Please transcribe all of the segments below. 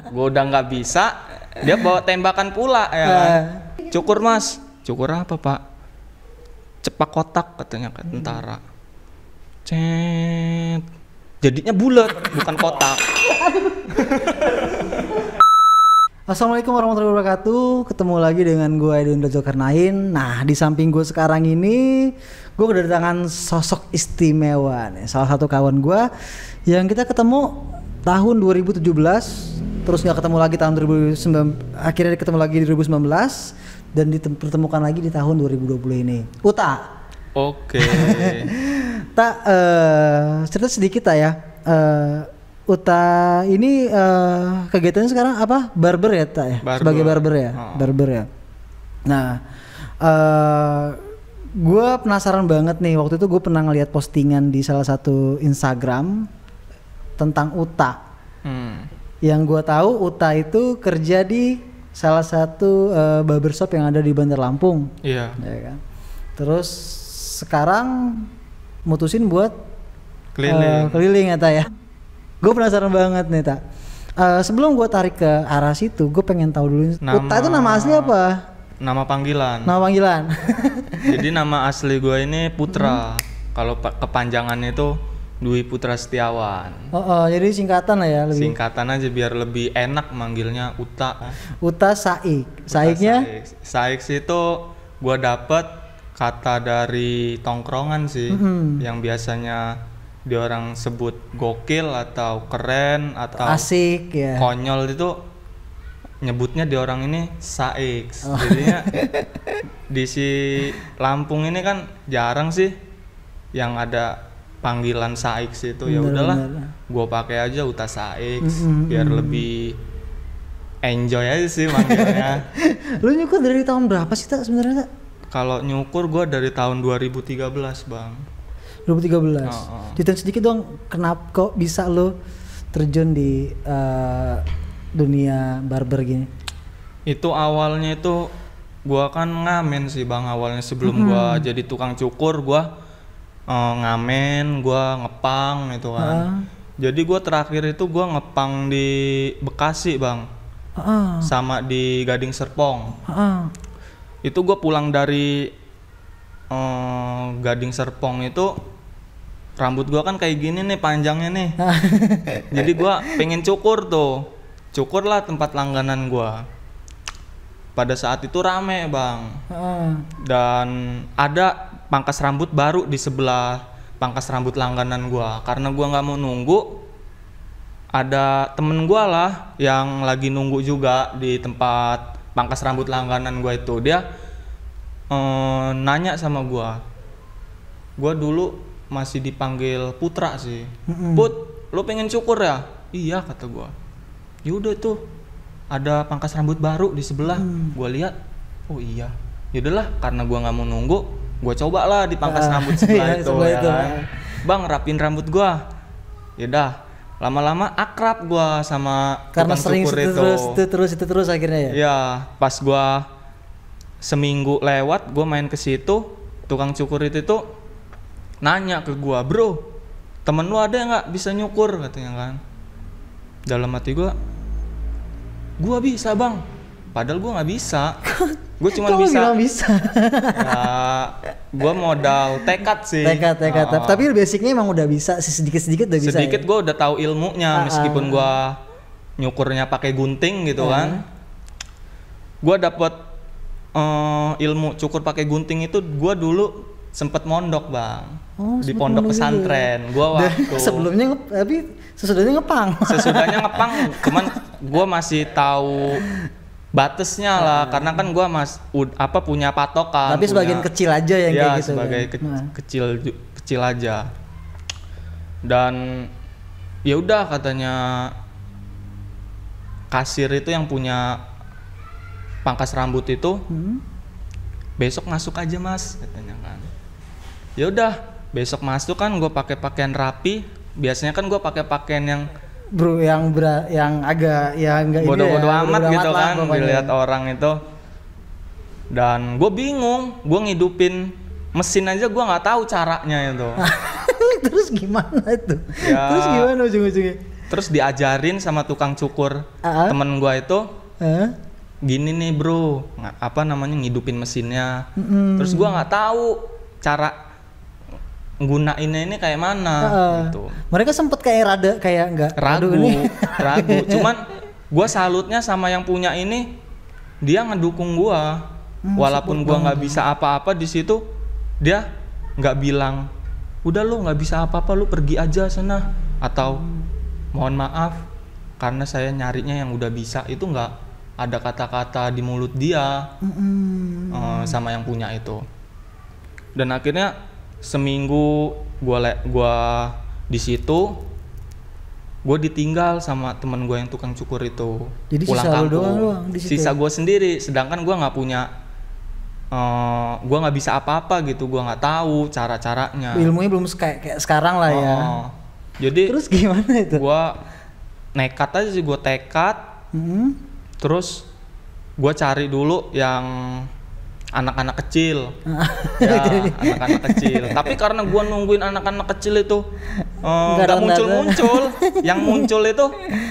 Gue udah nggak bisa, dia bawa tembakan pula ya kan. Cukur mas, cukur apa pak? Cepak kotak katanya ke tentara. Cet, jadinya bulat bukan kotak. Assalamualaikum warahmatullahi wabarakatuh. Ketemu lagi dengan gue Edwin Zulkarnain. Nah, di samping gue sekarang ini, gue kedatangan sosok istimewa nih. Salah satu kawan gue yang kita ketemu tahun 2017, terus nggak ketemu lagi tahun 2019, akhirnya ketemu lagi di 2019 dan dipertemukan lagi di tahun 2020 ini. Uta. Oke. Tak cerita sedikit ya. Uta ini kegiatannya sekarang apa? Barber ya, Tak ya? Barber. Sebagai barber ya? Barber ya. Nah, gue penasaran banget nih. Waktu itu gue pernah ngeliat postingan di salah satu Instagram tentang Uta. Yang gue tahu Uta itu kerja di salah satu barbershop yang ada di Bandar Lampung. Iya. Ya kan? Terus sekarang mutusin buat keliling ya, Tak ya? Gue penasaran banget nih, Tak. Sebelum gue tarik ke arah situ, gue pengen tahu dulu. Uta itu nama asli apa? Nama panggilan. Nama panggilan. Jadi nama asli gue ini Putra. Kalau kepanjangannya itu Dwi Putra Setiawan. Jadi singkatan lah ya. Lebih. Singkatan aja biar lebih enak manggilnya Uta. Uta Saik. Saiknya? Saik itu gue dapet kata dari tongkrongan sih, yang biasanya di orang sebut gokil atau keren atau asik ya, konyol, itu nyebutnya di orang ini Saik. Jadinya di si Lampung ini kan jarang sih yang ada panggilan Saik itu. Ya udahlah, gue pakai aja Uta Saik biar lebih enjoy aja sih manggilnya. Lu nyukur dari tahun berapa sih, Tak, sebenarnya, Tak? Kalau nyukur gue dari tahun 2013 bang. 2013. Ceritain sedikit dong, kenapa kok bisa lo terjun di dunia barber gini? Itu awalnya itu gua kan ngamen sih bang, awalnya sebelum gua jadi tukang cukur gua ngamen, gua ngepang itu kan. Jadi gua terakhir itu gua ngepang di Bekasi bang, sama di Gading Serpong. Itu gua pulang dari Gading Serpong itu rambut gua kan kayak gini nih panjangnya nih. Jadi gua pengen cukur tuh. Cukurlah tempat langganan gua. Pada saat itu rame, Bang. Dan ada pangkas rambut baru di sebelah pangkas rambut langganan gua. Karena gua nggak mau nunggu, ada temen gua lah yang lagi nunggu juga di tempat pangkas rambut langganan gua itu. Dia nanya sama gua. Gua dulu masih dipanggil Putra sih. Put, lo pengen cukur ya? Iya, kata gua. Yaudah tuh, ada pangkas rambut baru di sebelah. Gua lihat, oh iya. Yaudahlah, karena gua nggak mau nunggu, gua coba lah di pangkas rambut sebelah itu. Ya kan? Bang, rapin rambut gua. Yaudah, lama-lama akrab gua sama karena tukang sering cukur itu terus akhirnya ya. Ya, pas gua seminggu lewat, gua main ke situ, tukang cukur itu tuh nanya ke gua, bro, temen lu ada nggak bisa nyukur, katanya kan. Dalam hati gua bisa bang, padahal gua nggak bisa. Gua cuma bisa. Ya, gua modal tekad sih. Tekad. Tapi basicnya emang udah bisa, sedikit udah bisa. Sedikit Ya? Gua udah tahu ilmunya, meskipun gua nyukurnya pakai gunting gitu kan. Gua dapet ilmu cukur pakai gunting itu gua dulu sempet mondok bang, di pondok pesantren. Gua waktu sebelumnya tapi sesudahnya ngepang. Sesudahnya ngepang, cuman gua masih tahu batasnya lah, karena kan gua punya patokan. Tapi sebagian kecil aja yang kayak gitu. Sebagai kecil aja. Dan ya udah, katanya kasir itu yang punya pangkas rambut itu, besok masuk aja mas, katanya kan. Ya udah, besok masuk kan gue pakai pakaian rapi. Biasanya kan gue pakai pakaian yang yang agak ya enggak bodoh-bodoh ya, amat gitu lah, kan, dilihat orang itu. Dan gue bingung, gue ngidupin mesin aja gue nggak tahu caranya itu. Terus gimana itu? Ya, Terus gimana ujung-ujungnya? Terus diajarin sama tukang cukur temen gua itu, gini nih bro, ngidupin mesinnya. Terus gua nggak tahu cara nggunainnya ini kayak mana gitu. Mereka sempet kayak nggak ragu. Cuman gua salutnya sama yang punya ini, dia ngedukung gua. Walaupun gua nggak bisa apa-apa di situ, dia nggak bilang, udah lu nggak bisa apa-apa, lu pergi aja sana, atau mohon maaf karena saya nyarinya yang udah bisa. Itu nggak ada kata-kata di mulut dia sama yang punya itu. Dan akhirnya seminggu gua di situ, gue ditinggal sama temen gue yang tukang cukur itu. Jadi pulang sisa kampung doang di situ. Sisa gue sendiri, sedangkan gue nggak punya, gue nggak bisa apa-apa gitu, gue nggak tahu cara-caranya. Ilmunya belum kayak sekarang lah ya. Jadi terus gimana itu? Gue nekat aja sih, gue tekad. Terus gue cari dulu yang anak-anak kecil. Anak-anak kecil. Tapi karena gue nungguin anak-anak kecil itu nggak muncul-muncul. Yang muncul itu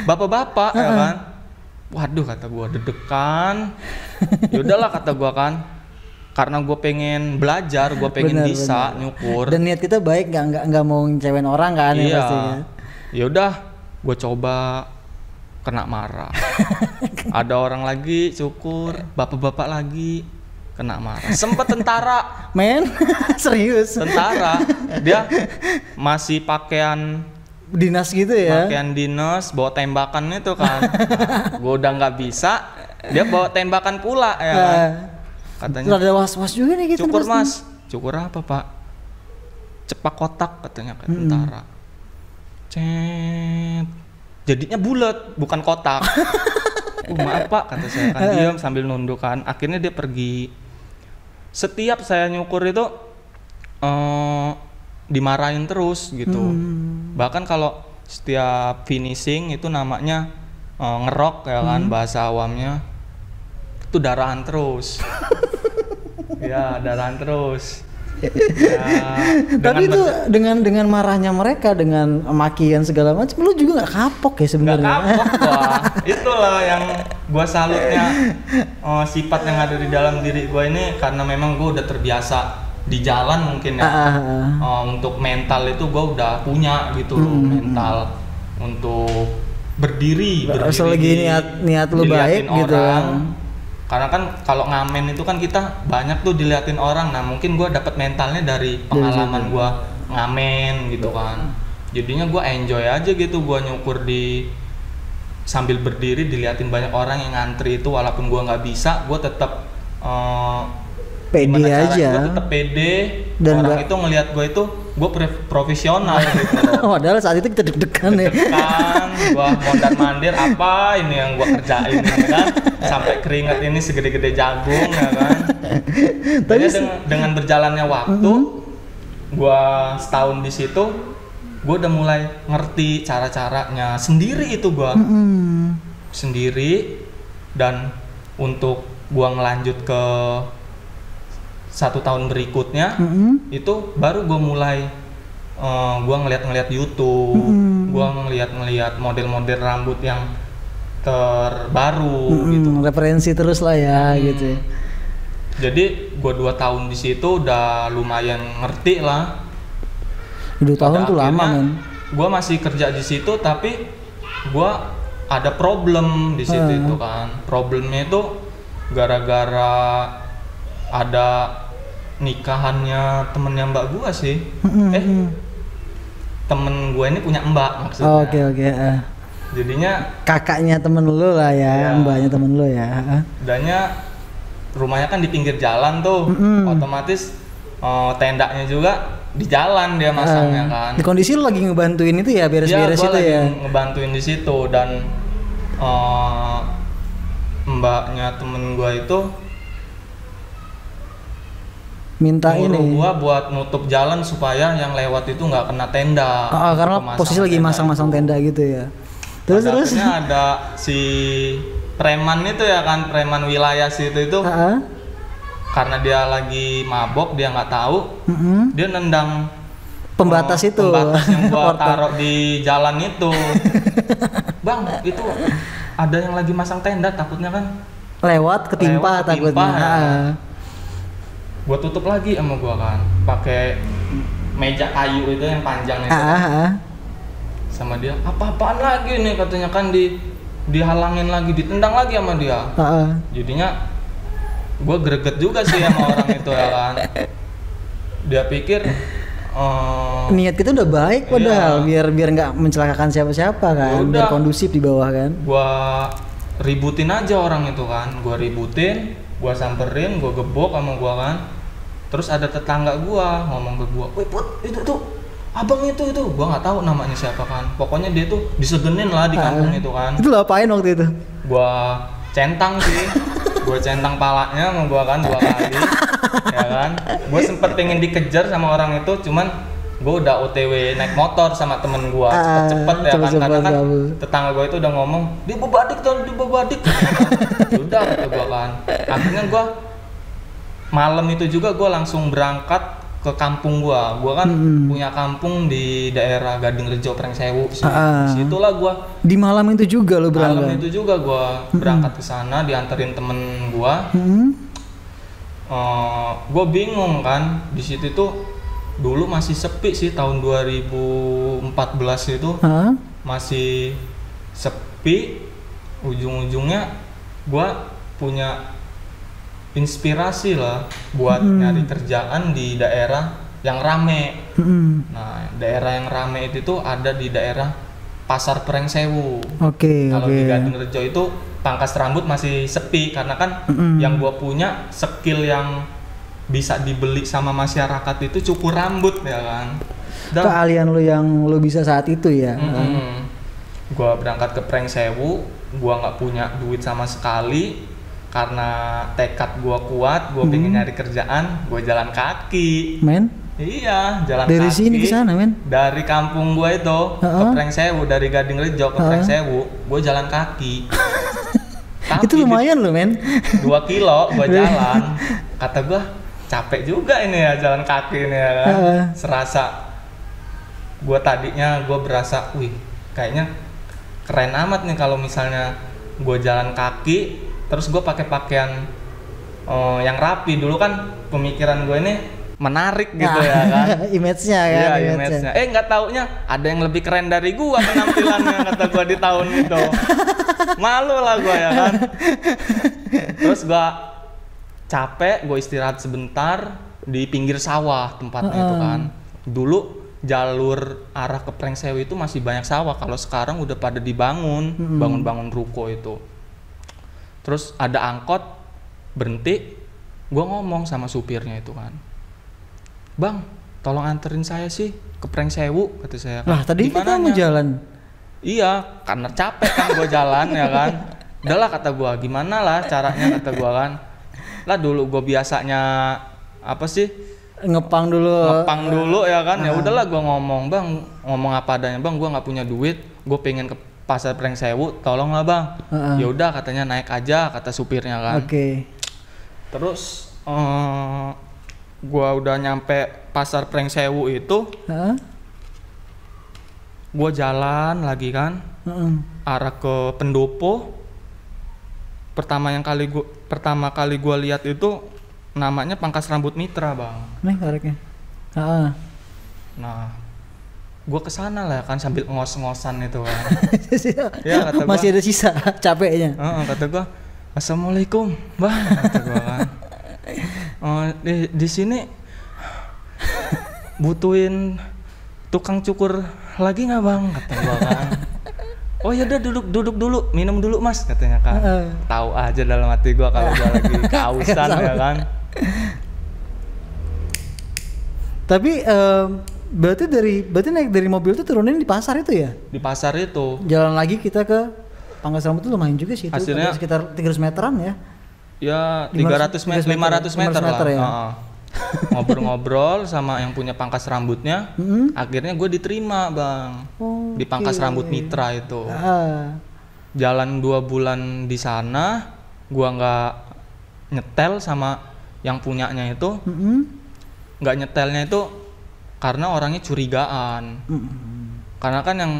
bapak-bapak, ya kan. Waduh, kata gue, deg-degan. Yaudahlah, kata gue kan, karena gue pengen belajar, gue pengen bisa nyukur. Dan niat kita baik, nggak mau ngecewain orang kan. Iya. Ya pasti kan. Yaudah, gue coba, kena marah. Ada orang lagi cukur, bapak-bapak lagi kena marah. Sempet tentara, men. Serius? Tentara, dia masih pakaian dinas gitu ya? Pakaian dinas, bawa tembakan itu kan. Gue udah nggak bisa, dia bawa tembakan pula ya kan. Katanya ada was-was juga nih gitu. Cukur mas, cukur apa pak? Cepak kotak katanya ke tentara. Cet, jadinya bulat bukan kotak. Maaf pak, kata saya kan, diam sambil nunduk kan. Akhirnya dia pergi. Setiap saya nyukur itu dimarahin terus gitu. Bahkan kalau setiap finishing itu namanya ngerok ya kan, bahasa awamnya itu darahan terus. Ya, darahan terus. Ya, tapi itu dengan marahnya mereka, dengan makian segala macam, lu juga nggak kapok ya sebenarnya? Nggak kapok gua. Itulah yang gua salutnya, sifat yang ada di dalam diri gua ini, karena memang gua udah terbiasa di jalan mungkin ya. Untuk mental itu gua udah punya gitu loh, mental untuk berdiri selagi niat lu baik gitu. Karena kan kalau ngamen itu kan kita banyak tuh diliatin orang. Nah mungkin gue dapet mentalnya dari pengalaman gue ngamen gitu kan. Jadinya gue enjoy aja gitu, gue nyukur di sambil berdiri diliatin banyak orang yang ngantri itu. Walaupun gue nggak bisa, gue tetap pede aja. Gue tetap pede. Dan orang itu ngelihat gue itu gue profesional gitu. Padahal saat itu kita deg-degan ya. Gue mondar-mandir, apa ini yang gue kerjain ini kan, sampai keringat ini segede-gede jagung ya kan. Tapi dengan berjalannya waktu, gue setahun di situ, gue udah mulai ngerti cara-caranya sendiri itu gue. Sendiri. Dan untuk gue ngelanjut ke 1 tahun berikutnya, itu baru gue mulai gue ngeliat YouTube, gue ngeliat model-model rambut yang terbaru gitu. Referensi terus lah ya gitu. Jadi gue 2 tahun di situ udah lumayan ngerti lah. 2 tahun tuh lama men. Gue masih kerja di situ, tapi gue ada problem di situ itu kan. Problemnya itu gara-gara ada nikahannya temennya mbak gua sih. Temen gua ini punya mbak maksudnya. Oke. Jadinya kakaknya temen lu lah ya, mbaknya temen lu ya. Dannya rumahnya kan di pinggir jalan tuh, otomatis tendanya juga di jalan dia masangnya kan. Di kondisi lu lagi ngebantuin itu ya, beres-beres itu ya. Ngebantuin di situ. Dan mbaknya temen gua itu minta ini gua buat nutup jalan supaya yang lewat itu nggak kena tenda. Karena posisi lagi masang-masang tenda gitu ya. Terus akhirnya ada si preman itu ya kan, preman wilayah situ itu. Karena dia lagi mabok, dia nggak tahu, dia nendang Pembatas itu. Pembatas yang gua Portal. taruh di jalan itu. Bang, itu ada yang lagi masang tenda, takutnya kan Lewat ketimpa Lewat, ketimpa, takutnya. ya. Gua tutup lagi sama gua kan, pakai meja kayu itu yang panjang itu. Sama dia, apa-apaan lagi nih katanya kan dihalangin lagi, ditendang lagi sama dia. Jadinya gua greget juga sih sama orang itu ya kan. Dia pikir Niat kita udah baik padahal biar nggak mencelakakan siapa-siapa kan, Yaudah. biar kondusif di bawah kan. gua ributin aja orang itu kan, gua ributin, gua samperin, gua gebok sama gua kan. Terus ada tetangga gua ngomong ke gua, "Woi Put, itu tuh abang itu." Gua nggak tahu namanya siapa kan, pokoknya dia tuh disegenin lah di kampung itu kan. Itu lo apain waktu itu? Gua centang sih, gua centang palanya sama gua kan 2 kali ya kan. Gua sempet pengen dikejar sama orang itu, cuman gua udah OTW naik motor sama temen gua cepet-cepet ya kan, karena kan tetangga gua itu udah ngomong dibebadik udah kata gua kan. Akhirnya gua malam itu juga gua langsung berangkat ke kampung gua kan punya kampung di daerah Gading Rejo Prengsewu sih. Disitulah gua Di malam itu juga lo berangkat. malam itu juga gua berangkat ke sana, dianterin temen gua. Gua bingung kan, di situ tuh dulu masih sepi sih, tahun 2014 itu masih sepi. Ujung-ujungnya gua punya inspirasi lah buat nyari kerjaan di daerah yang rame. Nah, daerah yang rame itu tuh ada di daerah Pasar Prengsewu. Kalau di Gading Rejo itu pangkas rambut masih sepi karena kan yang gua punya skill yang bisa dibeli sama masyarakat itu cukur rambut ya kan. Keahlian lo yang lo bisa saat itu ya. Gua berangkat ke Prengsewu, gua nggak punya duit sama sekali. Karena tekad gua kuat, gua pengen nyari kerjaan, gua jalan kaki. Iya, jalan dari kaki. Dari sini ke sana, men? Dari kampung gua itu ke Prengsewu, dari Gading Rejo ke Prengsewu, gua jalan kaki. Itu lumayan loh, men. 2 kilo gua jalan. Kata gua, capek juga ini ya jalan kaki ini ya kan. Serasa gua tadinya gua berasa, wih, kayaknya keren amat nih kalau misalnya gua jalan kaki terus gue pakai pakaian yang rapi. Dulu kan pemikiran gue ini menarik gitu ya kan. Image-nya kan. Iya, image-nya. Nggak taunya ada yang lebih keren dari gue penampilannya kata gue di tahun itu. Malu lah gue ya kan. Terus gue capek, gue istirahat sebentar di pinggir sawah tempatnya itu kan. Dulu jalur arah ke Prengsewu itu masih banyak sawah. Kalau sekarang udah pada dibangun, bangun-bangun ruko itu. Terus ada angkot berhenti, gue ngomong sama supirnya itu kan, "Bang, tolong anterin saya sih ke Prengsewu," kata saya. Lah tadi kita mau jalan. Iya, karena capek kan gue jalan ya kan. Udahlah kata gue, gimana lah caranya kata gue kan. Lah dulu gue biasanya apa sih? Ngepang dulu ya kan. Ya udahlah gue ngomong apa adanya, "Bang, gue nggak punya duit, gue pengen ke Pasar Prengsewu, tolonglah Bang." Ya udah katanya naik aja kata supirnya kan. Terus gua udah nyampe Pasar Prengsewu itu, gua jalan lagi kan, arah ke Pendopo. Pertama kali gua lihat itu namanya Pangkas Rambut Mitra, Bang. Nih kareknya. Nah, gue kesana lah kan sambil ngos-ngosan itu kan. Ya, kata gua, masih ada sisa capeknya. Kata gue, "Assalamualaikum Bang," kata gue kan. Di sini butuhin tukang cukur lagi nggak Bang, kata gue kan. "Oh ya udah, duduk dulu, minum dulu Mas," katanya kan. Tahu aja dalam hati gue kalau gue lagi kehausan ya kan. Tapi berarti naik dari mobil itu turunin di pasar itu ya? Di pasar itu. Jalan lagi kita ke Pangkas Rambut itu lumayan juga sih. Hasilnya itu sekitar 300 meteran ya? Ya 500 meter lah. Ya? Ngobrol-ngobrol sama yang punya pangkas rambutnya. Akhirnya gue diterima Bang. Di Pangkas Rambut Mitra itu. Jalan 2 bulan di sana, gue nggak nyetel sama yang punyanya itu. Nggak nyetelnya itu karena orangnya curigaan. Karena kan yang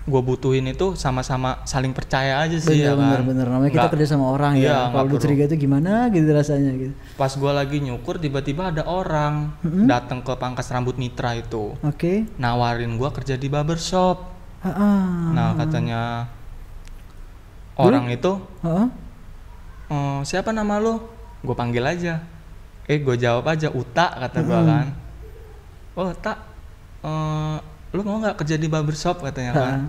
gue butuhin itu sama-sama saling percaya aja sih. Bener namanya kita kerja sama orang ya. Kalau lu curiga itu gimana gitu rasanya gitu. Pas gue lagi nyukur tiba-tiba ada orang datang ke Pangkas Rambut Mitra itu. Nawarin gue kerja di barbershop. Nah katanya orang itu siapa nama lu? Gue panggil aja. Gue jawab aja Uta kata gue kan. Oh Tak, lu mau nggak kerja di barbershop katanya kan.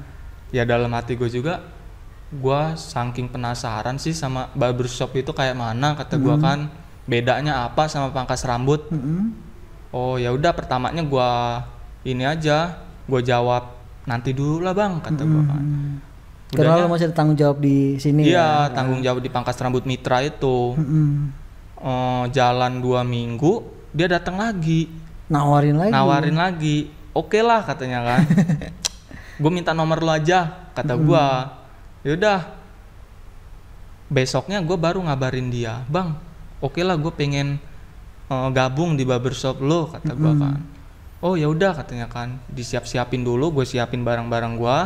Ya dalam hati gue juga, gue saking penasaran sih sama barbershop itu kayak mana kata gue kan, bedanya apa sama pangkas rambut. Oh ya udah pertamanya gue ini aja, gue jawab nanti dulu lah bang kata gue kan. Karena lo masih ada tanggung jawab di sini. Iya, tanggung jawab di Pangkas Rambut Mitra itu. Jalan 2 minggu dia datang lagi. Nawarin lagi. Oke lah katanya kan. Gue minta nomor lo aja kata gue. Yaudah. Besoknya gue baru ngabarin dia, bang, oke lah gue pengen gabung di barbershop lo kata gue kan. Oh ya udah katanya kan, disiap-siapin dulu, gue siapin barang-barang gue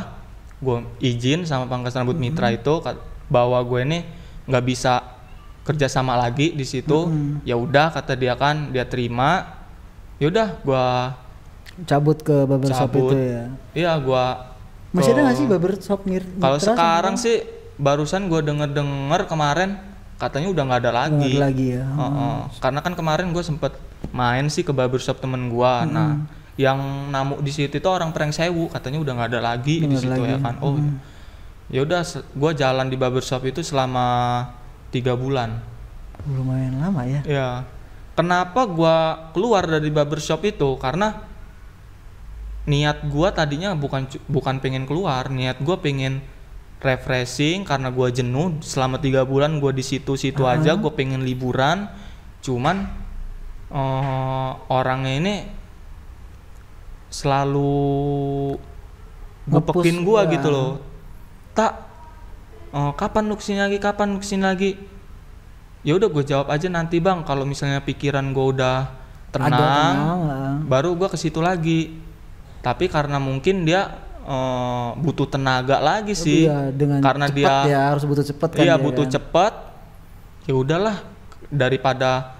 izin sama Pangkas Rambut Mitra itu bahwa gue ini nggak bisa kerja sama lagi di situ. Ya udah kata dia kan, dia terima. Ya udah gue cabut ke barbershop itu ya. Iya gue. Masih ada nggak sih barbershop Mitra? Kalau sekarang sih barusan gue denger kemarin katanya udah nggak ada lagi. Nggak ada lagi ya. Karena kan kemarin gue sempet main sih ke barbershop temen gue. Nah yang namu di situ itu orang Prengsewu, katanya udah nggak ada lagi di situ ya kan. Oh ya udah gue jalan di barbershop itu selama 3 bulan. Lumayan lama ya. Ya. Kenapa gue keluar dari barbershop itu? Karena niat gue tadinya bukan pengen keluar, niat gue pengen refreshing karena gue jenuh selama 3 bulan gue di situ-situ aja. Gue pengen liburan, cuman orangnya ini selalu ngepekin gue gitu loh. Tak, kapan lu kesini lagi? Ya udah gue jawab aja nanti bang, kalau misalnya pikiran gue udah tenang, baru gue ke situ lagi. Tapi karena mungkin dia butuh tenaga lagi sih. Karena dia harus butuh cepet kan. Iya butuh cepet. Ya udahlah, daripada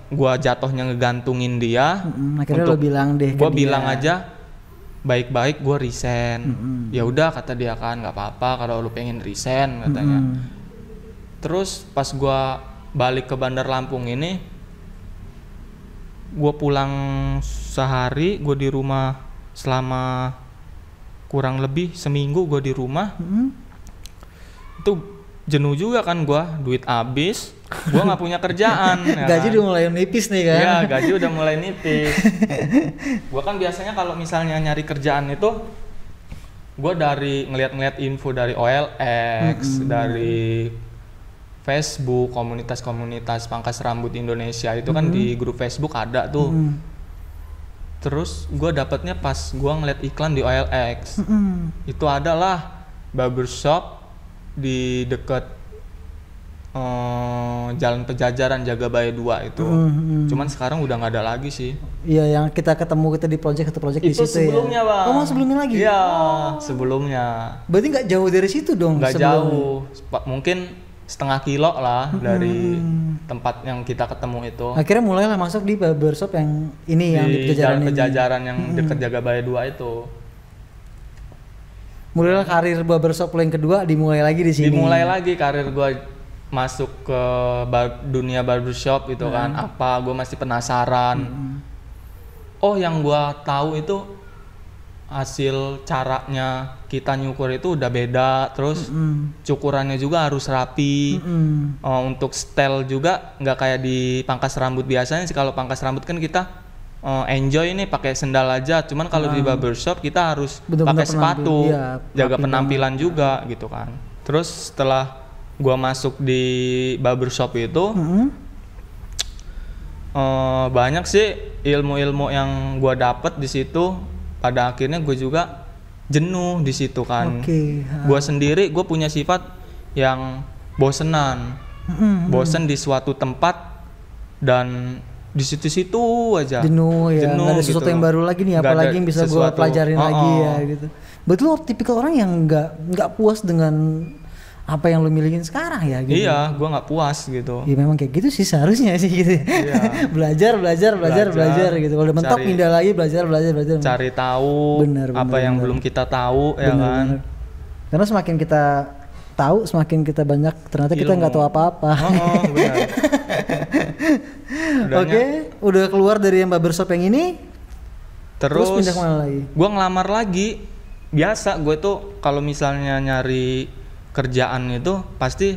gua jatuhnya ngegantungin dia. Akhirnya lo bilang deh. Gua bilang aja baik-baik gua resign. Ya udah kata dia kan, nggak apa-apa kalau lu pengen resign katanya. Terus pas gua balik ke Bandar Lampung ini, gua pulang sehari, gua di rumah selama kurang lebih seminggu gua di rumah. Itu jenuh juga kan gua, duit habis. Gua nggak punya kerjaan. Ya gaji kan? udah mulai nipis nih kan? Iya, gaji udah mulai nipis. Gua kan biasanya kalau misalnya nyari kerjaan itu, gua dari ngeliat info dari OLX, dari Facebook, komunitas-komunitas pangkas rambut Indonesia itu kan di grup Facebook ada tuh. Terus gua dapatnya pas gua ngeliat iklan di OLX. Itu adalah barbershop di dekat Jalan Pejajaran Jagabaya 2 itu. Cuman sekarang udah nggak ada lagi sih. Iya, yang kita ketemu di project di situ sebelumnya, ya. Bang. Oh, sebelumnya lagi? Iya, sebelumnya. Berarti nggak jauh dari situ dong? Nggak jauh, mungkin setengah kilo lah dari tempat yang kita ketemu itu. Akhirnya mulailah masuk di barbershop yang ini, yang di Jalan Pejajaran yang dekat Jagabaya 2 itu. Mulailah karir barbershop yang kedua dimulai lagi di sini. Dimulai lagi karir gua masuk ke dunia barbershop itu kan. Apa gue masih penasaran. Oh yang gue tahu itu hasil caranya kita nyukur itu udah beda. Terus cukurannya juga harus rapi. Untuk style juga nggak kayak di pangkas rambut biasanya sih. Kalau pangkas rambut kan kita enjoy nih pakai sendal aja. Cuman kalau di barbershop kita harus pakai sepatu, jaga penampilan juga gitu kan. Terus setelah gua masuk di barbershop itu, banyak sih ilmu-ilmu yang gua dapet di situ. Pada akhirnya gue juga jenuh di situ kan. Gua sendiri gue punya sifat yang bosenan, bosen di suatu tempat dan di situ-situ aja. Jenuh ya, nggak ada sesuatu gitu. yang baru lagi nih, Nggak apalagi ada yang bisa gue sesuatu. pelajarin lagi ya gitu. Betul lo tipikal orang yang nggak puas dengan apa yang lo milikin sekarang ya gitu. Iya, gue nggak puas gitu. Ya memang kayak gitu sih seharusnya sih gitu. Iya. belajar gitu. Kalau udah mentok pindah lagi belajar. Cari tahu apa yang belum kita tahu ya kan. Bener. Karena semakin kita tahu, semakin kita banyak ternyata kita nggak tahu apa-apa. Benar. Oke, udah keluar dari yang barbershop yang ini. Terus pindah kemana lagi? Gue ngelamar lagi. Biasa gue tuh kalau misalnya nyari kerjaan itu pasti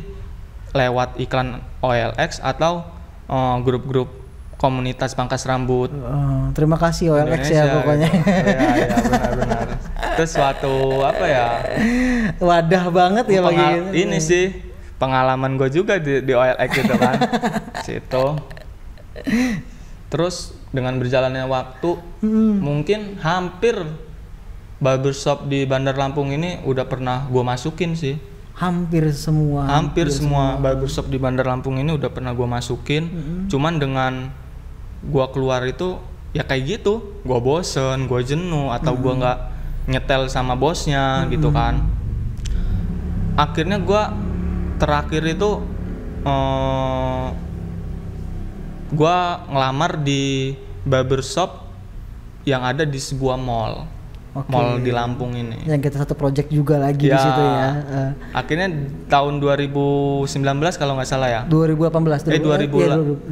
lewat iklan OLX atau grup-grup komunitas pangkas rambut. Terima kasih OLX ya pokoknya. Gitu. Iya benar. Terus suatu apa ya? Wadah banget ya bagi ini sih pengalaman gue juga di OLX gitu kan. Situ. Terus dengan berjalannya waktu mungkin hampir barbershop di Bandar Lampung ini udah pernah gue masukin sih. Hampir semua barbershop di Bandar Lampung ini udah pernah gue masukin. Cuman dengan gue keluar itu ya kayak gitu, gue bosen, gue jenuh atau gue nggak nyetel sama bosnya gitu kan. Akhirnya gue terakhir itu gue ngelamar di barbershop yang ada di sebuah mall. Mall di Lampung ini. Yang kita satu project juga lagi di situ ya. Akhirnya tahun 2019 kalau nggak salah ya. 2018. 2000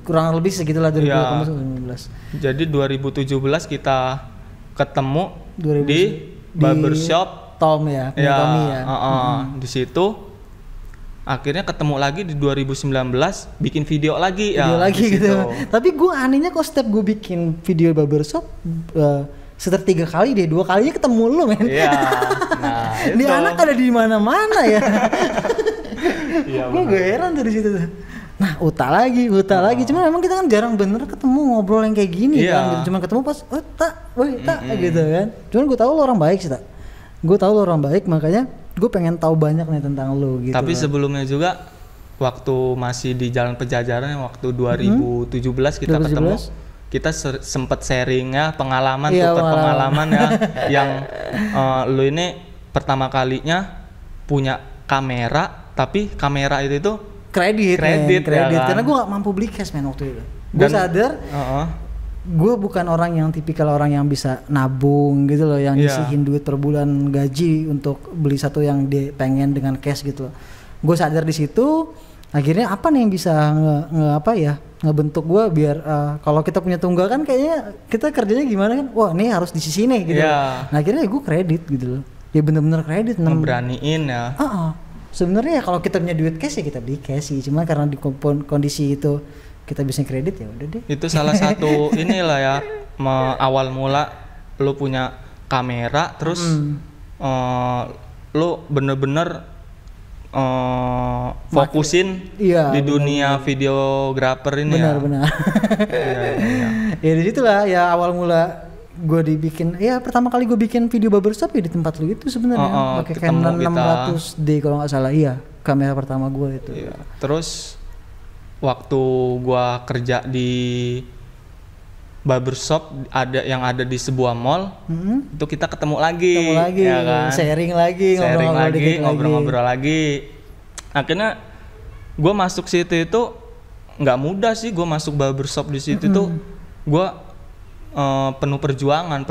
kurang lebih segitulah 2018. Jadi 2017 kita ketemu di barbershop Tom ya. Tommy ya. Di situ akhirnya ketemu lagi di 2019 bikin video lagi gitu. Tapi gue anehnya kok setiap gue bikin video barbershop sekitar 3 kali deh, 2 kalinya ketemu lu men. Iya. Nah, ini anak ada di mana-mana ya. Iya. Gue heran dari situ tuh. Nah, Uta lagi. Cuman memang kita kan jarang bener ketemu ngobrol yang kayak gini kan. Cuma ketemu pas, tak gitu kan. Cuman gue tahu lo orang baik sih, tak. Gue tahu lo orang baik, makanya gue pengen tahu banyak nih tentang lo gitu. Tapi sebelumnya juga waktu masih di Jalan Pejajaran waktu 2017 kita ketemu. Kita sempet sharing ya pengalaman, pengalaman ya yang lu ini pertama kalinya punya kamera, tapi kamera itu kredit ya kan? Karena gue gak mampu beli cash men waktu itu. Gue sadar gue bukan orang yang tipikal orang yang bisa nabung gitu loh, yang nyisihin duit per bulan gaji untuk beli satu yang dia pengen dengan cash gitu loh. Gue sadar di situ. Akhirnya apa nih yang bisa ngebentuk gue biar kalau kita punya tunggal kan kayaknya kita kerjanya gimana kan, wah ini harus di sisi nih gitu. Nah akhirnya gue kredit gitu loh, ya bener-bener kredit. Ngeberaniin ya. Sebenarnya ya kalau kita punya duit cash ya kita beli cash sih, cuma karena di kondisi itu kita bisa kredit ya udah deh. Itu salah satu inilah ya awal mula lu punya kamera terus lu bener-bener fokusin di dunia videografer ini. Benar. Ya di situlah ya awal mula gue dibikin. Ya pertama kali gue bikin video barbershop ya di tempat lu itu sebenarnya. Pakai Canon 600D kalau nggak salah. Iya, kamera pertama gue itu. Iya. Terus waktu gue kerja di barbershop yang ada di sebuah mall, itu kita ketemu lagi ya kan? sharing lagi, ngobrol-ngobrol lagi. Akhirnya gue masuk situ itu nggak mudah sih, gue masuk barbershop di situ tuh gue penuh perjuangan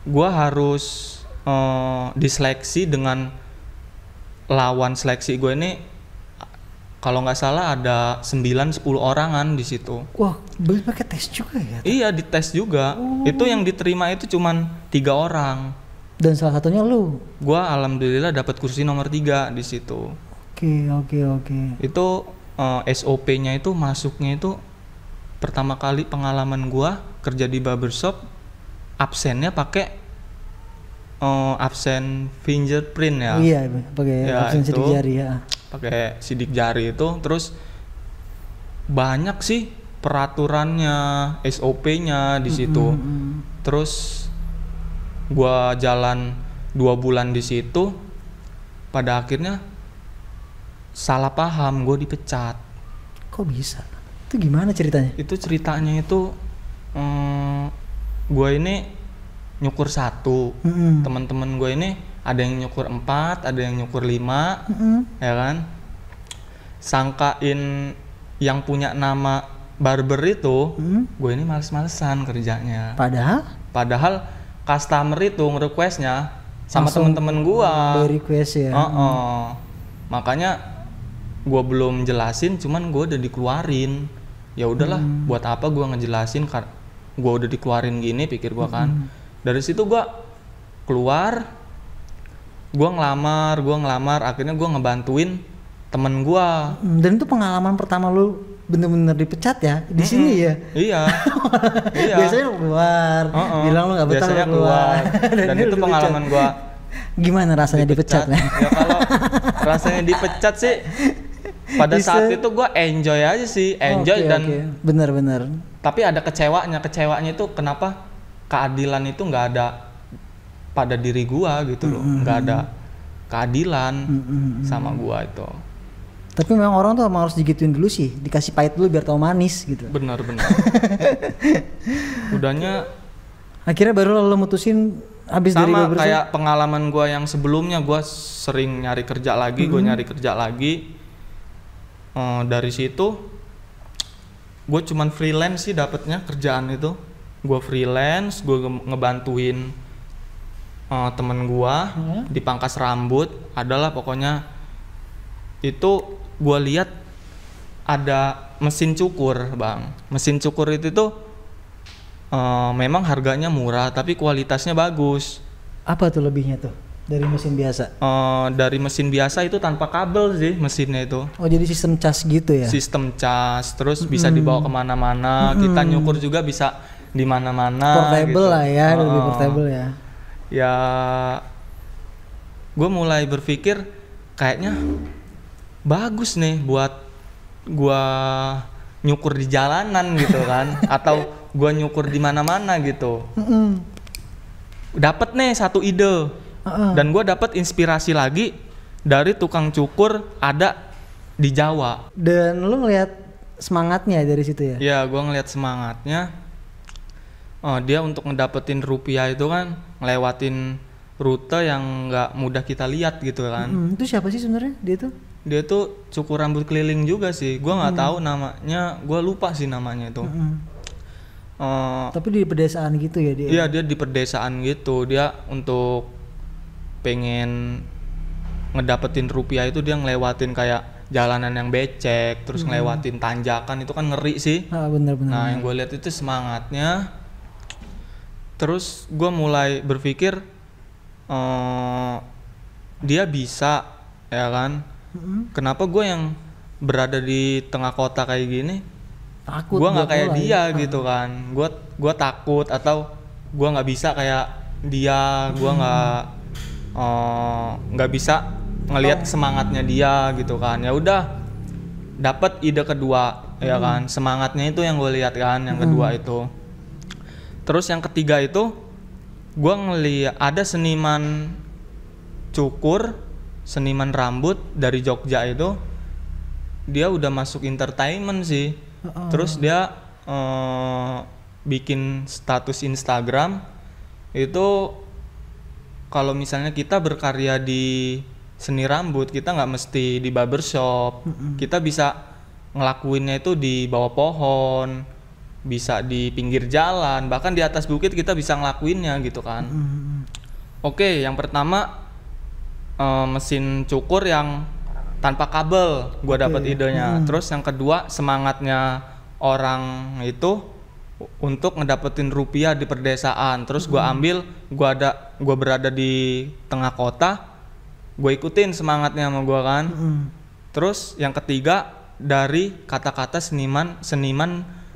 gue harus diseleksi dengan lawan seleksi gue ini. Kalau nggak salah ada 9-10 orangan di situ. Wah, boleh pakai tes juga ya? Iya, dites juga. Itu yang diterima itu cuman 3 orang. Dan salah satunya lu. Gua alhamdulillah dapat kursi nomor 3 di situ. Oke. Itu SOP-nya itu masuknya itu pertama kali pengalaman gua kerja di barbershop, absennya pakai absen fingerprint ya. Iya, pakai absen sidik jari ya. Pakai sidik jari itu, terus banyak sih peraturannya, SOP-nya di situ. Terus gua jalan 2 bulan di situ, pada akhirnya salah paham, gue dipecat. Kok bisa? Itu gimana ceritanya? Itu ceritanya itu gue ini nyukur 1, teman-teman gue ini ada yang nyukur 4, ada yang nyukur 5, ya kan? Sangkain yang punya nama barber itu, gue ini males-malesan kerjanya. Padahal customer itu nge-requestnya sama temen-temen gue. Request ya. Makanya gue belum jelasin, cuman gue udah dikeluarin. Ya udahlah, buat apa gue ngejelasin? Gue udah dikeluarin gini, pikir gue kan. Dari situ gue keluar, gue ngelamar, akhirnya gue ngebantuin temen gue. Dan itu pengalaman pertama lu bener-bener dipecat ya di sini ya? Iya. Biasanya lu keluar, bilang lu nggak betah, biasanya keluar. Dan itu pengalaman gue. Gimana rasanya dipecat? Ya kalau rasanya dipecat sih, pada saat itu gue enjoy aja sih, dan bener. Tapi ada kecewanya itu kenapa keadilan itu nggak ada pada diri gue gitu loh, nggak ada keadilan sama gue itu. Tapi memang orang tuh emang harus digituin dulu sih, dikasih pahit dulu biar tau manis gitu. Benar. Udahnya akhirnya baru lo mutusin habis dari sama kayak pengalaman gue yang sebelumnya, gue sering nyari kerja lagi, dari situ gue cuman freelance sih dapetnya kerjaan itu. Gue freelance, gue ngebantuin temen gue dipangkas rambut, adalah pokoknya itu. Gue lihat ada mesin cukur, Bang. Mesin cukur itu tuh memang harganya murah tapi kualitasnya bagus. Apa tuh lebihnya tuh dari mesin biasa? Dari mesin biasa itu tanpa kabel sih mesinnya itu. Oh, jadi sistem cas gitu ya? Sistem cas, terus bisa dibawa kemana-mana. Kita nyukur juga bisa di mana-mana. Portable gitu. lah ya, lebih portable ya. Ya, gue mulai berpikir kayaknya bagus nih buat gue nyukur di jalanan gitu kan, atau gue nyukur di mana-mana gitu. Dapat nih satu ide. Dan gue dapat inspirasi lagi dari tukang cukur ada di Jawa. Dan lu ngeliat semangatnya dari situ ya? Ya, gue ngeliat semangatnya. Dia untuk ngedapetin rupiah itu kan ngelewatin rute yang nggak mudah kita lihat gitu kan. Itu siapa sih sebenarnya dia tuh? Dia tuh cukur rambut keliling juga sih. Gue nggak tahu namanya, gue lupa sih namanya itu. Tapi di pedesaan gitu ya dia? Iya, dia di pedesaan gitu. Dia untuk pengen ngedapetin rupiah itu dia ngelewatin kayak jalanan yang becek, terus ngelewatin tanjakan, itu kan ngeri sih. Bener. Nah, yang gue lihat itu semangatnya. Terus gue mulai berpikir dia bisa, ya kan? Kenapa gue yang berada di tengah kota kayak gini, takut gue nggak kayak dia gitu kan? Gue takut atau gue nggak bisa kayak dia, gue nggak bisa ngelihat semangatnya dia gitu kan. Ya udah, dapat ide kedua, ya kan? Semangatnya itu yang gue lihat kan, yang kedua itu. Terus yang ketiga itu gue ngeliat ada seniman cukur, seniman rambut dari Jogja itu, dia udah masuk entertainment sih. Terus dia bikin status Instagram itu, kalau misalnya kita berkarya di seni rambut, kita nggak mesti di barbershop. Kita bisa ngelakuinnya itu di bawah pohon, bisa di pinggir jalan, bahkan di atas bukit kita bisa ngelakuinnya gitu kan. Oke, yang pertama mesin cukur yang tanpa kabel, gue dapat idenya. Terus yang kedua, semangatnya orang itu untuk ngedapetin rupiah di pedesaan. Terus gue ambil, gue berada di tengah kota, gue ikutin semangatnya sama gue kan. Terus yang ketiga, dari kata-kata seniman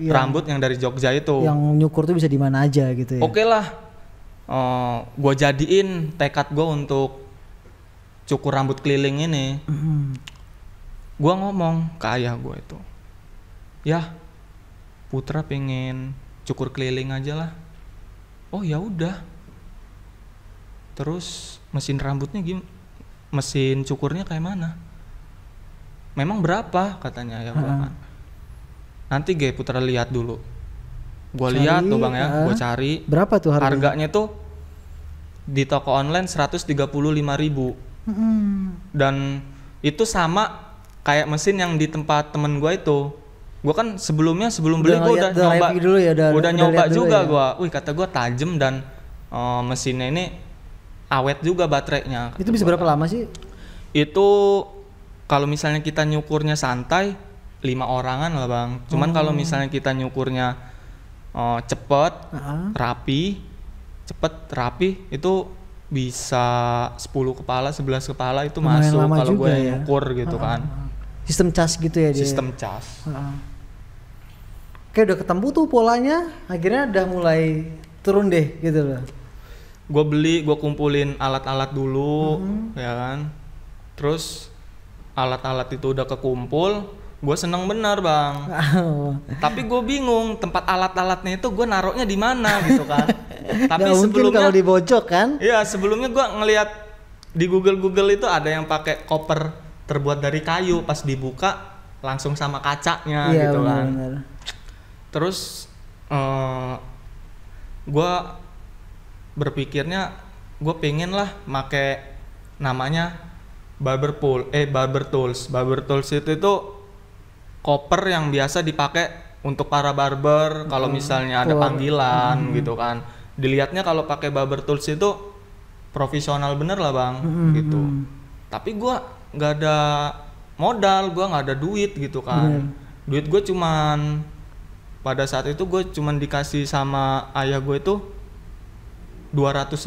rambut yang dari Jogja itu, yang nyukur tuh bisa di mana aja gitu ya. Oke lah, gue jadiin tekad gue untuk cukur rambut keliling ini. Gue ngomong ke ayah gue itu, ya Putra pengen cukur keliling aja lah. Oh ya udah. Terus mesin rambutnya gimana? Mesin cukurnya kayak mana? Memang berapa katanya ya gue kan. nanti gue putar lihat dulu. Gue Cari, lihat tuh bang ya, gue cari. Berapa tuh harganya? Harganya tuh di toko online 135.000. Dan itu sama kayak mesin yang di tempat temen gue itu. Gue kan sebelum beli gue udah nyoba dulu ya, udah nyoba juga ya. gue. Wih kata gue tajem dan mesinnya ini awet juga baterainya. Itu bisa berapa lama sih? Itu kalau misalnya kita nyukurnya santai 5 orangan lah bang. Cuman kalau misalnya kita nyukurnya cepet, rapi itu bisa 10 kepala, 11 kepala itu lumayan masuk kalau gue ya? nyukur gitu kan. Sistem cas gitu ya dia? Sistem cas. Kayak udah ketemu tuh polanya, akhirnya udah mulai turun deh gitu loh. Gue kumpulin alat-alat dulu, ya kan. Terus alat-alat itu udah kekumpul, gue seneng bener bang. Tapi gue bingung tempat alat-alatnya itu gue naruhnya di mana gitu kan. Tapi gak sebelumnya kalau dibojok kan? Iya sebelumnya gue ngelihat di Google itu ada yang pakai koper terbuat dari kayu, pas dibuka langsung sama kacanya gitu kan. Bener. Terus gue berpikirnya gue pengen lah make namanya barber tools. Barber tools itu koper yang biasa dipakai untuk para barber kalau misalnya ada panggilan gitu kan. Dilihatnya kalau pakai barber tools itu profesional bener lah bang gitu. Tapi gue nggak ada modal, gue nggak ada duit gitu kan. Duit gue cuman pada saat itu gue cuman dikasih sama ayah gue itu 200.000.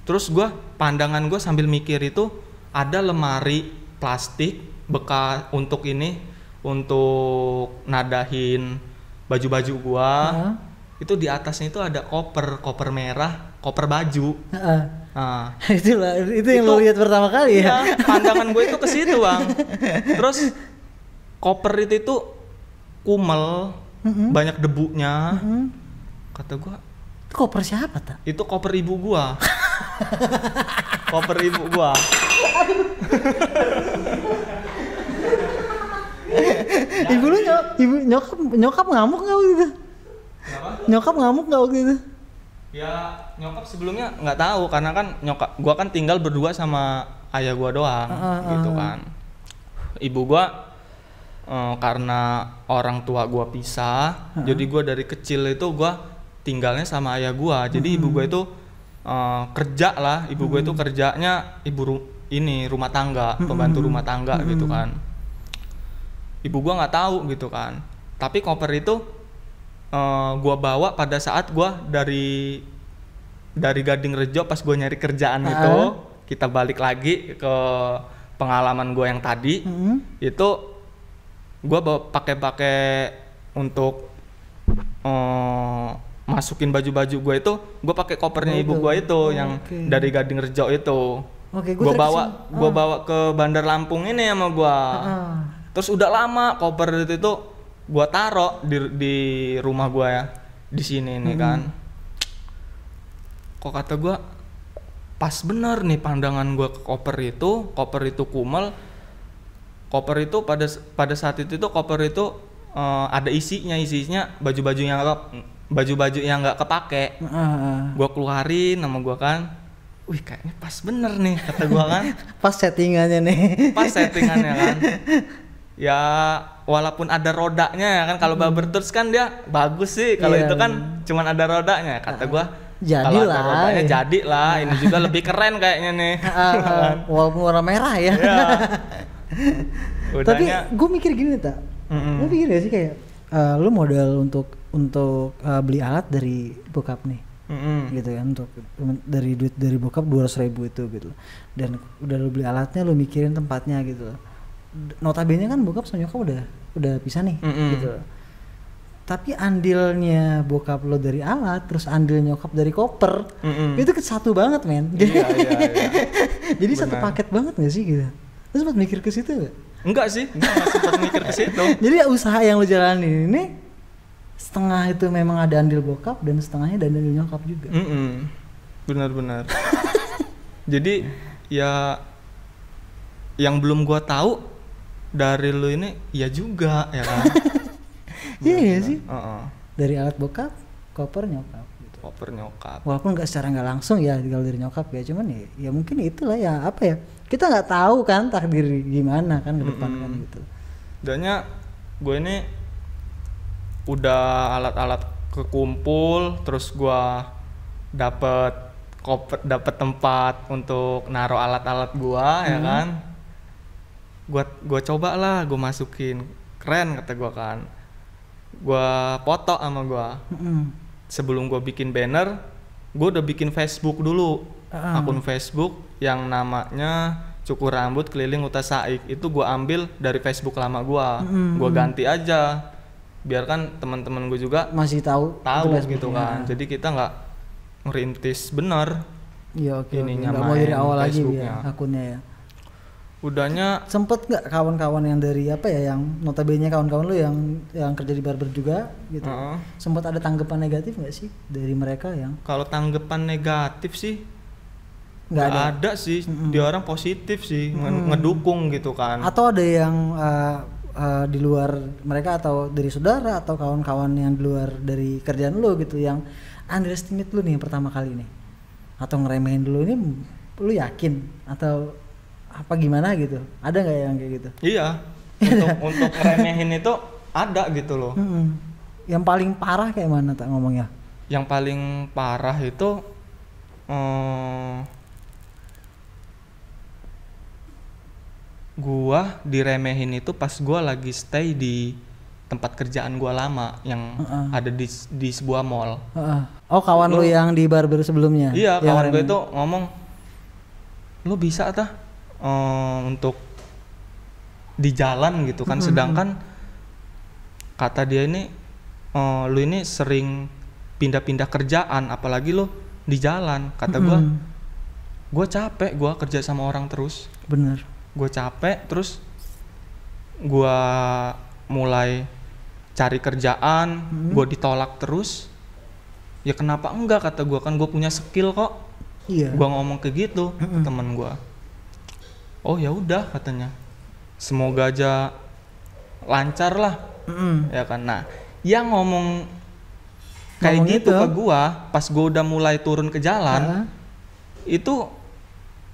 Terus gue pandangan gue sambil mikir itu ada lemari plastik bekas untuk nadahin baju-baju gue. Itu di atasnya itu ada koper merah, koper baju. Nah, itu yang lo lihat pertama kali ya? Iya, pandangan gue itu ke situ bang. Terus koper itu kumel, banyak debunya. Kata gue, itu koper siapa tak? Itu koper ibu gua. Koper ibu gua. Ibu lu nyokap ngamuk nggak waktu itu? Kenapa? Nyokap ngamuk nggak waktu itu? Ya nyokap sebelumnya nggak tahu karena kan gua kan tinggal berdua sama ayah gua doang gitu kan. Ibu gua karena orang tua gua pisah, jadi gua dari kecil itu gua tinggalnya sama ayah gua. Jadi ibu gua itu kerja lah, ibu gua itu kerjanya rumah tangga, pembantu rumah tangga gitu kan. Ibu gua nggak tahu gitu kan. Tapi koper itu gua bawa pada saat gua dari Gading Rejo pas gua nyari kerjaan itu, kita balik lagi ke pengalaman gua yang tadi. Itu gua bawa pakai untuk masukin baju-baju gue itu, gue pakai kopernya ibu gue itu yang dari Gading Rejo itu. Gue bawa ke Bandar Lampung ini sama gue. Terus udah lama koper itu gue taruh di rumah gue ya, di sini nih kan. Kok kata gue pas bener nih pandangan gue ke koper itu kumel. Koper itu pada saat itu tuh koper itu ada isinya baju-baju yang nggak kepake. Gue keluarin sama gue kan, wih kayaknya pas bener nih kata gue kan. Pas settingannya nih. Pas settingannya kan. Ya walaupun ada rodanya ya kan, kalau barber tools kan dia bagus sih, kalau itu kan cuman ada rodanya. Kata gue kalau ada rodanya jadilah, ini juga lebih keren kayaknya nih. Walaupun warna merah ya. Tapi gue mikir gini tak, lu pikir gak sih kayak lu modal untuk beli alat dari bokap nih, gitu kan, untuk dari duit dari bokap 200.000 itu gitu, dan udah lu beli alatnya, lu mikirin tempatnya gitu. Notabene kan bokap sama nyokap udah pisah nih, gitu. Tapi andilnya bokap lo dari alat, terus andil nyokap dari koper, itu satu banget men. Jadi, jadi satu paket banget gak sih gitu? Lu sempat mikir ke situ gak? Enggak sih, enggak sempat mikir ke situ. Jadi usaha yang lu jalanin ini setengah itu memang ada andil bokap dan setengahnya ada andil nyokap juga. Benar-benar. Jadi ya yang belum gua tahu dari lu ini ya juga ya kan. Iya nggak sih? Heeh. Dari alat bokap, koper nyokap. Gitu. Koper nyokap. Walaupun nggak secara nggak langsung ya kalau dari nyokap ya, cuman ya mungkin itulah ya apa ya, kita nggak tahu kan takdir gimana kan ke depan kan gitu. Dannya gue ini udah alat-alat kekumpul, terus gue dapet tempat untuk naruh alat-alat gue ya kan. Gue coba lah, gue masukin, keren kata gue kan. Gue foto sama gue. Sebelum gue bikin banner, gue udah bikin Facebook dulu, akun Facebook yang namanya Cukur Rambut Keliling Uta Saik. Itu gue ambil dari Facebook lama gue, gue ganti aja, biar kan teman-teman gue juga masih tahu gitu kan. Jadi kita nggak ngerintis bener. Iya oke. Ininya Nggak mau dari awal lagi Facebooknya. ya akunnya ya. Udahnya Sempet nggak kawan-kawan yang dari apa ya, yang notabene kawan-kawan lu yang kerja di barber juga gitu, sempat ada tanggapan negatif nggak sih dari mereka yang? kalau tanggapan negatif sih Nggak ada sih. Dia orang positif sih, ngedukung gitu kan. Atau ada yang di luar mereka, atau dari saudara atau kawan-kawan yang di luar dari kerjaan lu gitu, yang underestimate lu nih yang pertama kali nih, atau ngeremehin dulu ini, lu yakin atau apa gimana gitu? Ada nggak yang kayak gitu? Iya, untuk ngeremehin itu ada gitu loh. Yang paling parah kayak mana tak ngomongnya? Yang paling parah itu gua diremehin itu pas gua lagi stay di tempat kerjaan gua lama yang ada di sebuah mall. Oh, kawan lu yang di barber sebelumnya? Iya, kawan gue itu ngomong, lu bisa untuk di jalan gitu kan, sedangkan kata dia ini lu ini sering pindah-pindah kerjaan, apalagi lu di jalan. Kata gue capek, gue kerja sama orang terus. Bener. Gue capek, terus gue mulai cari kerjaan, gue ditolak terus. Ya kenapa enggak, kata gue, kan gue punya skill kok. Iya. Gue ngomong kayak gitu ke temen gue. Oh ya udah, katanya, semoga aja lancar lah. Ya kan. Nah, yang ngomong kayak gitu ke gua pas gua udah mulai turun ke jalan, itu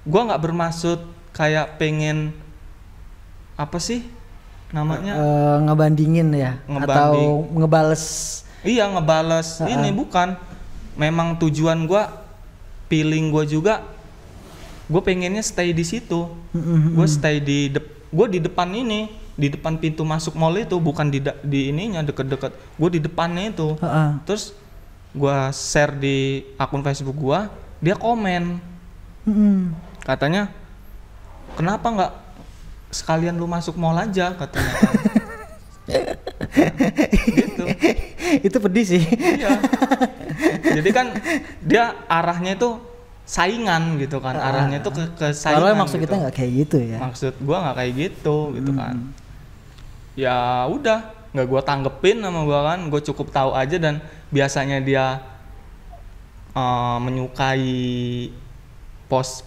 gua nggak bermaksud kayak pengen apa sih namanya, ngebandingin ya, atau ngebales. Iya, ngebales. Ini bukan, memang tujuan gua, feeling gua juga, gue pengennya stay di situ. Gue stay di depan ini, di depan pintu masuk mall itu, bukan di ininya deket-deket. Gue di depannya itu. Terus gue share di akun Facebook gue, dia komen, katanya, kenapa nggak sekalian lu masuk mall aja, katanya. Gitu. Itu pedih sih. Iya. Jadi kan dia arahnya itu saingan gitu kan, arahnya itu ke saingan. Kalau maksud gitu. kita nggak kayak gitu ya. Maksud gua nggak kayak gitu, gitu kan. Ya udah, nggak gua tanggepin sama gua kan, gua cukup tahu aja. Dan biasanya dia menyukai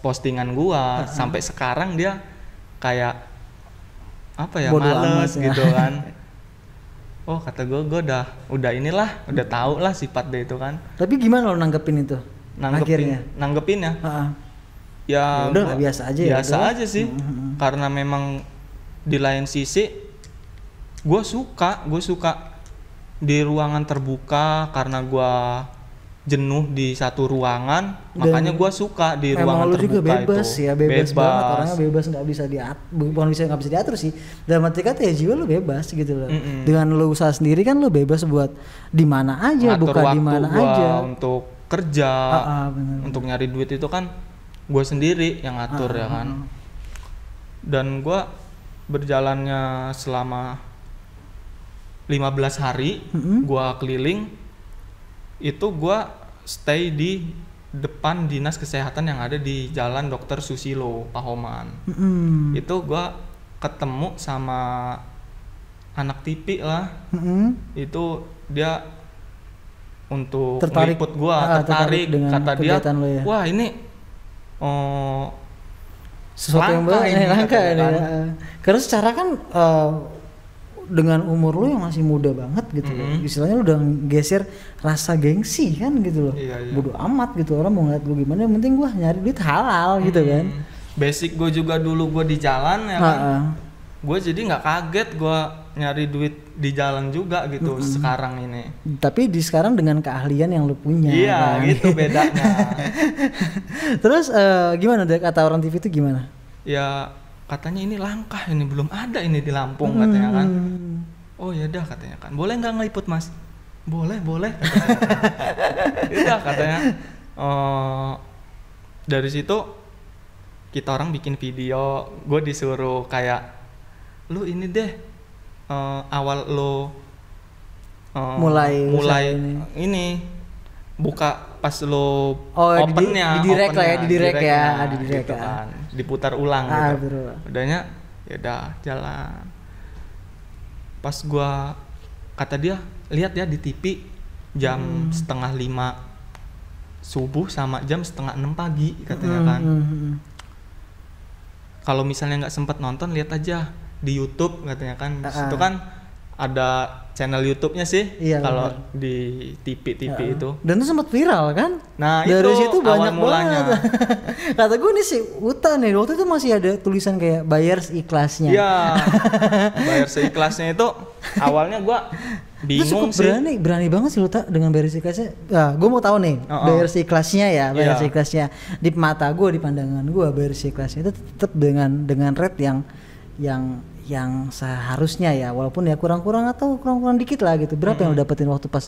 postingan gua, sampai sekarang dia kayak apa ya, bodo males amat, gitu kan. Oh, kata gua udah inilah, udah tahu lah sifat dia itu kan. Tapi gimana lo nanggepin itu? Nanggepinnya ya udah biasa aja. Biasa aja sih. Karena memang di lain sisi gue suka di ruangan terbuka, karena gue jenuh di satu ruangan. Dan makanya gue suka di ruangan terbuka. Juga bebas itu ya, bebas banget, orangnya bebas, nggak bisa diatur sih. Dalam arti kata ya, jiwa lu bebas gitu loh. Dengan lu usaha sendiri kan lu bebas buat di mana aja, buka di mana aja. Untuk kerja, bener. Untuk nyari duit itu kan gue sendiri yang ngatur ya kan. Dan gue berjalannya selama 15 hari, gue keliling, itu gue stay di depan dinas kesehatan yang ada di Jalan Dr. Susilo, Pahoman. Itu gue ketemu sama anak TV lah. Itu dia untuk meliput gua, tertarik kata dia, ya. Wah ini sesuatu yang langka ini. Karena secara kan dengan umur lu yang masih muda banget gitu loh. Istilahnya lu udah geser rasa gengsi kan gitu loh. Iya. Bodo amat gitu, orang mau ngeliat gue gimana, yang penting gue nyari duit halal gitu kan. Basic gue juga dulu gue di jalan ya kan. Gue jadi nggak kaget gue nyari duit di jalan juga gitu sekarang ini. Tapi sekarang dengan keahlian yang lu punya. Iya kan? Gitu bedanya. Terus gimana deh kata orang TV itu gimana? Ya katanya ini langkah, ini belum ada ini di Lampung katanya kan. Oh ya dah katanya kan. Boleh nggak ngeliput mas? Boleh. Udah katanya. Dari situ kita orang bikin video, gue disuruh kayak lu ini deh awal lo mulai ini buka pas lo opennya di direct lah ya, di direct gitu kan, diputar ulang gitu. Udahnya ya udah jalan. Pas gua kata dia lihat ya di TV jam 4:30 subuh sama jam 5:30 pagi katanya kan. Kalau misalnya nggak sempat nonton lihat aja di YouTube katanya kan. Itu kan ada channel YouTube-nya sih. Iya, kalau di TV itu. Dan itu sempat viral kan? Nah, dari itu situ banyak mulanya. Kata gue nih si Uta nih, waktu itu masih ada tulisan kayak bayar seikhlasnya. Iya. Bayar seikhlasnya itu awalnya gue bingung sih. Berani banget sih Uta dengan bayar seikhlasnya. Nah, gue mau tahu nih, bayar seikhlasnya ya, bayar seikhlasnya. Di mata gue, di pandangan gue, bayar seikhlasnya itu tetap dengan rate yang seharusnya ya, walaupun ya kurang dikit lah gitu. Berapa yang lo dapetin waktu pas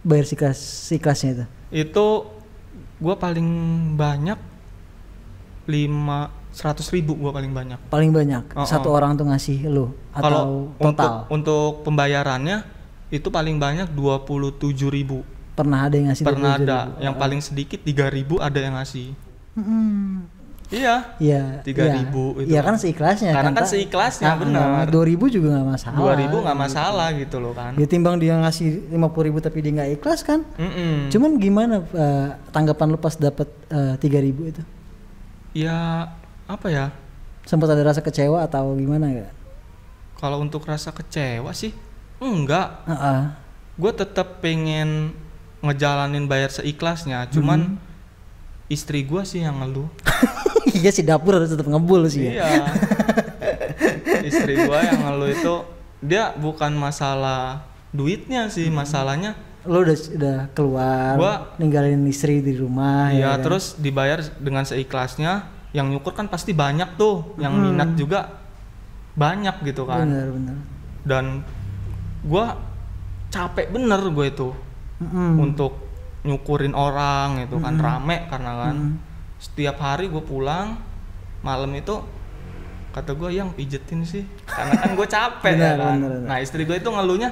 bayar seikhlasnya itu? Itu gue paling banyak 100.000 gue paling banyak. Paling banyak? Satu orang tuh ngasih lo? Atau total? Untuk pembayarannya itu paling banyak 27.000. Pernah ada yang ngasih? Pernah ada. Yang paling sedikit 3.000 ada yang ngasih. Iya. 3.000 itu. Iya kan seikhlasnya. Karena kan seikhlasnya benar. 2.000 juga nggak masalah. 2.000 nggak masalah gitu loh kan. Ya timbang dia ngasih 50.000 tapi dia nggak ikhlas kan. Cuman gimana tanggapan lu pas dapat 3.000 itu? Ya apa ya? Sempat ada rasa kecewa atau gimana nggak? Kalau untuk rasa kecewa sih enggak. Gue tetap pengen ngejalanin bayar seikhlasnya. Cuman istri gue sih yang ngeluh. Iya sih, dapur harus tetap ngebul sih. Iya. Istri gue yang ngeluh itu dia bukan masalah duitnya sih, masalahnya lo udah keluar, ninggalin istri di rumah. Iya, ya, terus dibayar dengan seikhlasnya. Yang nyukur kan pasti banyak tuh, yang minat juga banyak gitu kan. Bener. Dan gue capek bener gue itu untuk nyukurin orang itu kan, rame karena kan setiap hari gue pulang malam itu kata gue yang pijetin sih karena kan gue capek. Bener. Nah istri gue itu ngeluhnya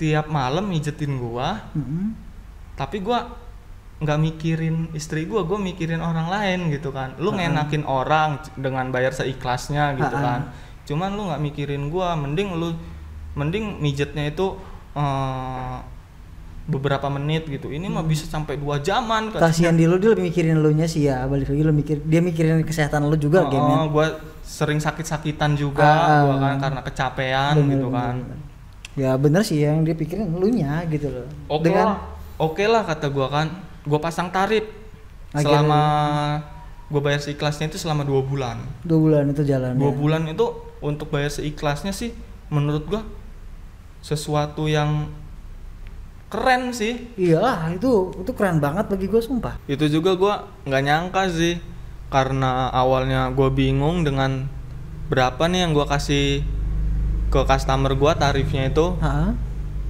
tiap malam mijetin gue, tapi gue nggak mikirin istri gue mikirin orang lain gitu kan. Lu ngenakin orang dengan bayar seikhlasnya gitu kan, cuman lu nggak mikirin gue. Mending mijetnya itu beberapa menit gitu, ini mah bisa sampai 2 jaman. Kasihan dia lebih mikirin lu nya sih ya, balik lagi dia mikirin kesehatan lu juga. Gue sering sakit-sakitan juga gua kan karena kecapean gitu kan. Ya bener sih yang dia pikirin lu nya gitu loh. Oke lah kata gua kan, gua pasang tarif selama gua bayar seikhlasnya itu selama 2 bulan. 2 bulan itu jalan. 2 bulan itu untuk bayar seikhlasnya sih menurut gua sesuatu yang keren sih. Iyalah, itu keren banget bagi gue sumpah. Itu juga gue nggak nyangka sih, karena awalnya gue bingung dengan berapa nih yang gue kasih ke customer gue tarifnya itu.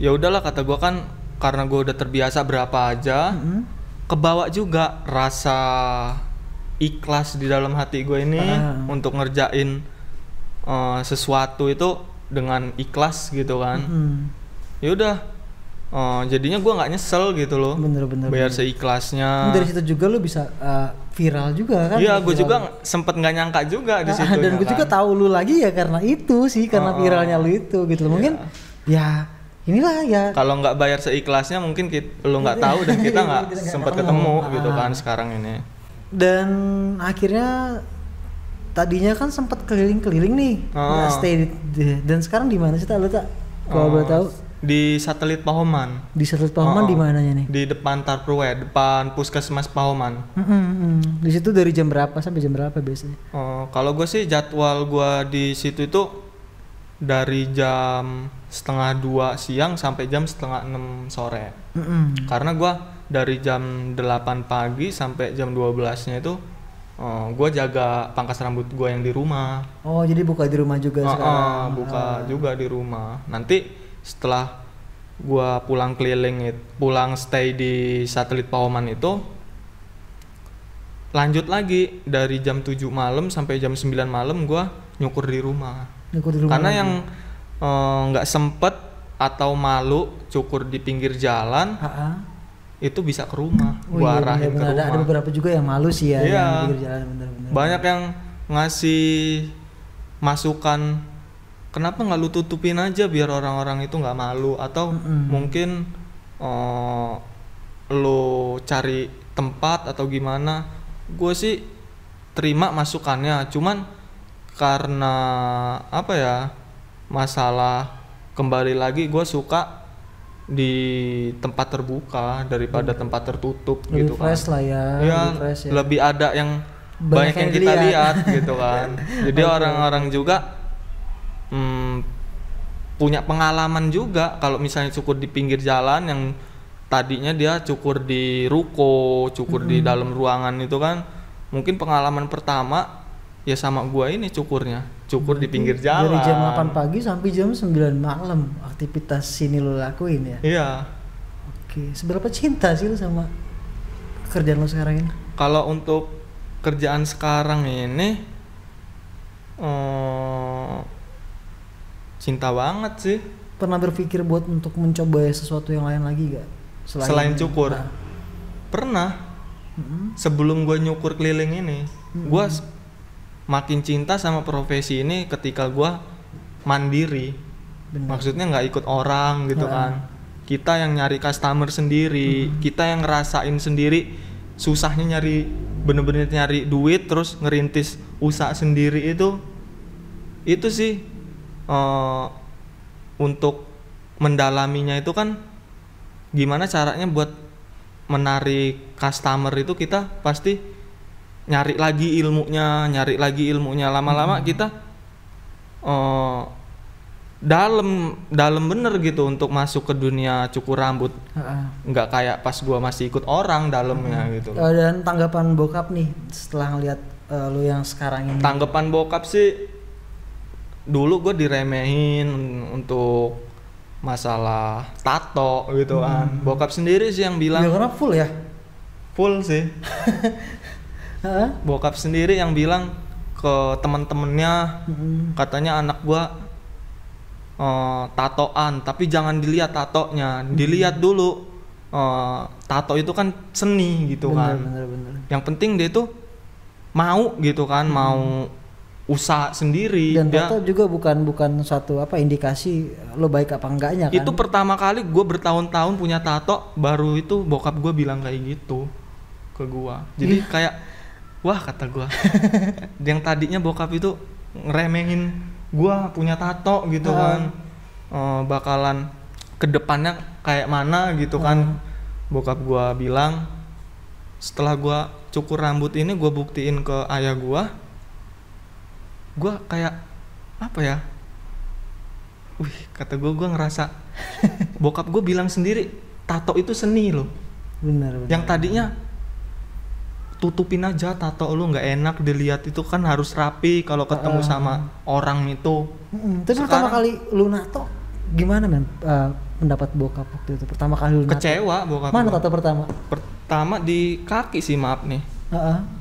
Ya udahlah kata gue kan, karena gue udah terbiasa berapa aja, kebawa juga rasa ikhlas di dalam hati gue ini untuk ngerjain sesuatu itu dengan ikhlas gitu kan. Ya udah. Jadinya gue nggak nyesel gitu loh. Bener. Bayar seikhlasnya. Dari situ juga lu bisa viral juga kan? Iya, gue juga sempet nggak nyangka juga di situ. Dan gue juga tahu lu lagi ya karena itu sih, karena viralnya lu itu gitu. Mungkin ya inilah ya. Kalau nggak bayar seikhlasnya mungkin lu nggak tahu dan kita nggak sempet ketemu gitu kan sekarang ini. Dan akhirnya tadinya kan sempat keliling-keliling nih, stay dan sekarang di mana sih tak lu tak? Kalau boleh tahu? Di Satelit Pahoman. Di Satelit Pahoman di mananya nih? Di depan Tarpruwe, depan Puskesmas Pahoman. Di situ dari jam berapa sampai jam berapa biasanya? Kalau gue sih jadwal gue di situ itu dari jam 1:30 siang sampai jam 5:30 sore. Karena gue dari jam 8 pagi sampai jam 12-nya itu gue jaga pangkas rambut gue yang di rumah. Oh, jadi buka di rumah juga sekarang? Buka juga di rumah. Nanti setelah gue pulang keliling, pulang stay di Satelit Pahoman itu, lanjut lagi dari jam 7 malam sampai jam 9 malam gue nyukur di rumah. Karena lagi. Yang nggak sempet atau malu cukur di pinggir jalan, itu bisa ke rumah. Gua arahin ke rumah. Ada beberapa juga yang malu sih ya, yang di pinggir jalan bener-bener. Banyak yang ngasih masukan, kenapa nggak lu tutupin aja biar orang-orang itu nggak malu, atau mungkin lu cari tempat atau gimana. Gue sih terima masukannya, cuman karena apa ya, masalah kembali lagi gue suka di tempat terbuka daripada tempat tertutup. Lebih gitu fresh kan. Lah ya, Lebih ada yang banyak yang kita lihat gitu kan. Jadi orang-orang juga punya pengalaman juga. Kalau misalnya cukur di pinggir jalan yang tadinya dia cukur di ruko, cukur di dalam ruangan itu kan, mungkin pengalaman pertama ya sama gua ini cukur di pinggir jalan. Dari jam 8 pagi sampai jam 9 malam aktivitas sini lo lakuin ya? Iya. Oke, seberapa cinta sih lo sama kerjaan lo sekarang ini? Kalau untuk kerjaan sekarang ini cinta banget sih. Pernah berpikir buat untuk mencoba sesuatu yang lain lagi gak? Selain cukur? Pernah. Sebelum gua nyukur keliling ini, gua makin cinta sama profesi ini ketika gua mandiri. Maksudnya nggak ikut orang gitu kan. Kita yang nyari customer sendiri, kita yang ngerasain sendiri susahnya bener-bener nyari duit, terus ngerintis usaha sendiri itu sih untuk mendalaminya itu kan gimana caranya buat menarik customer itu, kita pasti nyari lagi ilmunya, lama-lama kita dalam bener gitu untuk masuk ke dunia cukur rambut. Nggak kayak pas gua masih ikut orang dalamnya gitu. Dan tanggapan bokap nih setelah ngeliat lu yang sekarang ini? Tanggapan bokap sih, dulu gua diremehin untuk masalah tato gitu kan. Bokap sendiri sih yang bilang. Ya karena full ya? Full sih. Bokap sendiri yang bilang ke teman-temannya, katanya anak gua tatoan, tapi jangan dilihat tatonya, dilihat dulu tato itu kan seni gitu. Bener. Yang penting dia itu mau gitu kan, mau usaha sendiri. Dan tato juga bukan suatu indikasi lo baik apa enggaknya kan. Itu pertama kali gue bertahun-tahun punya tato, baru itu bokap gue bilang kayak gitu ke gue. Jadi kayak wah, kata gue. Yang tadinya bokap itu ngeremehin gue punya tato gitu kan, bakalan kedepannya kayak mana gitu kan. Bokap gue bilang, setelah gue cukur rambut ini gue buktiin ke ayah gue kayak apa ya, kata gue ngerasa bokap gue bilang sendiri tato itu seni loh. Benar. Yang tadinya tutupin aja tato lu, nggak enak dilihat, itu kan harus rapi kalau ketemu sama orang itu. Tapi pertama kali lu nato gimana men? Pendapat bokap waktu itu pertama kali lu nato? Kecewa bokap. Mana tato pertama? Pertama di kaki sih, maaf nih.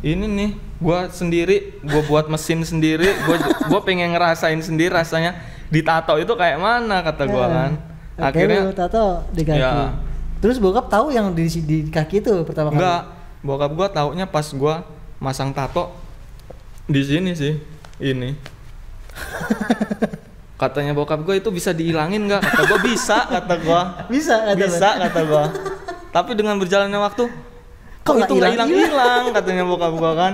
Ini nih gua sendiri, gua buat mesin sendiri, gua pengen ngerasain sendiri rasanya ditato itu kayak mana, kata gua kan. Akhirnya tato di kaki. Ya. Terus bokap tahu yang di kaki itu pertama kali? Enggak. Bokap gua taunya pas gua masang tato di sini sih, ini. Katanya bokap gua itu bisa dihilangin nggak? Kata gua bisa, kata gua. Bisa, kata gua. Tapi dengan berjalannya waktu, kok itu nggak hilang-hilang, katanya bokap gua kan.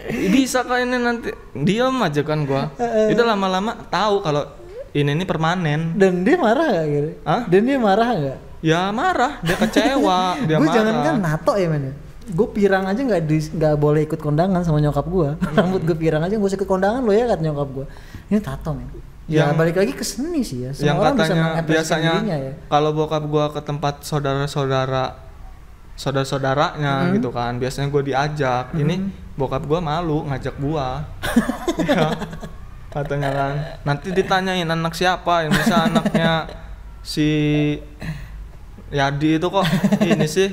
Bisa kak ini nanti diam aja kan gua. Itu lama-lama tahu kalau ini permanen. Dan dia marah gak gitu? Hah? Dan dia marah gak? Ya marah, dia kecewa, dia Gue marah. jangan kan nato ya men. Gue pirang aja nggak boleh ikut kondangan sama nyokap gue. Rambut gue pirang aja gue ikut kondangan lo ya kata nyokap gue. Ini tato men. Ya balik lagi ke seni sih ya. Semua yang orang katanya bisa biasanya ya. kalau bokap gua ke tempat saudara-saudaranya gitu kan, biasanya gua diajak. Ini bokap gua malu ngajak gua. Ya, katanya kan nanti ditanyain anak siapa, yang misal anaknya si Yadi itu kok ini sih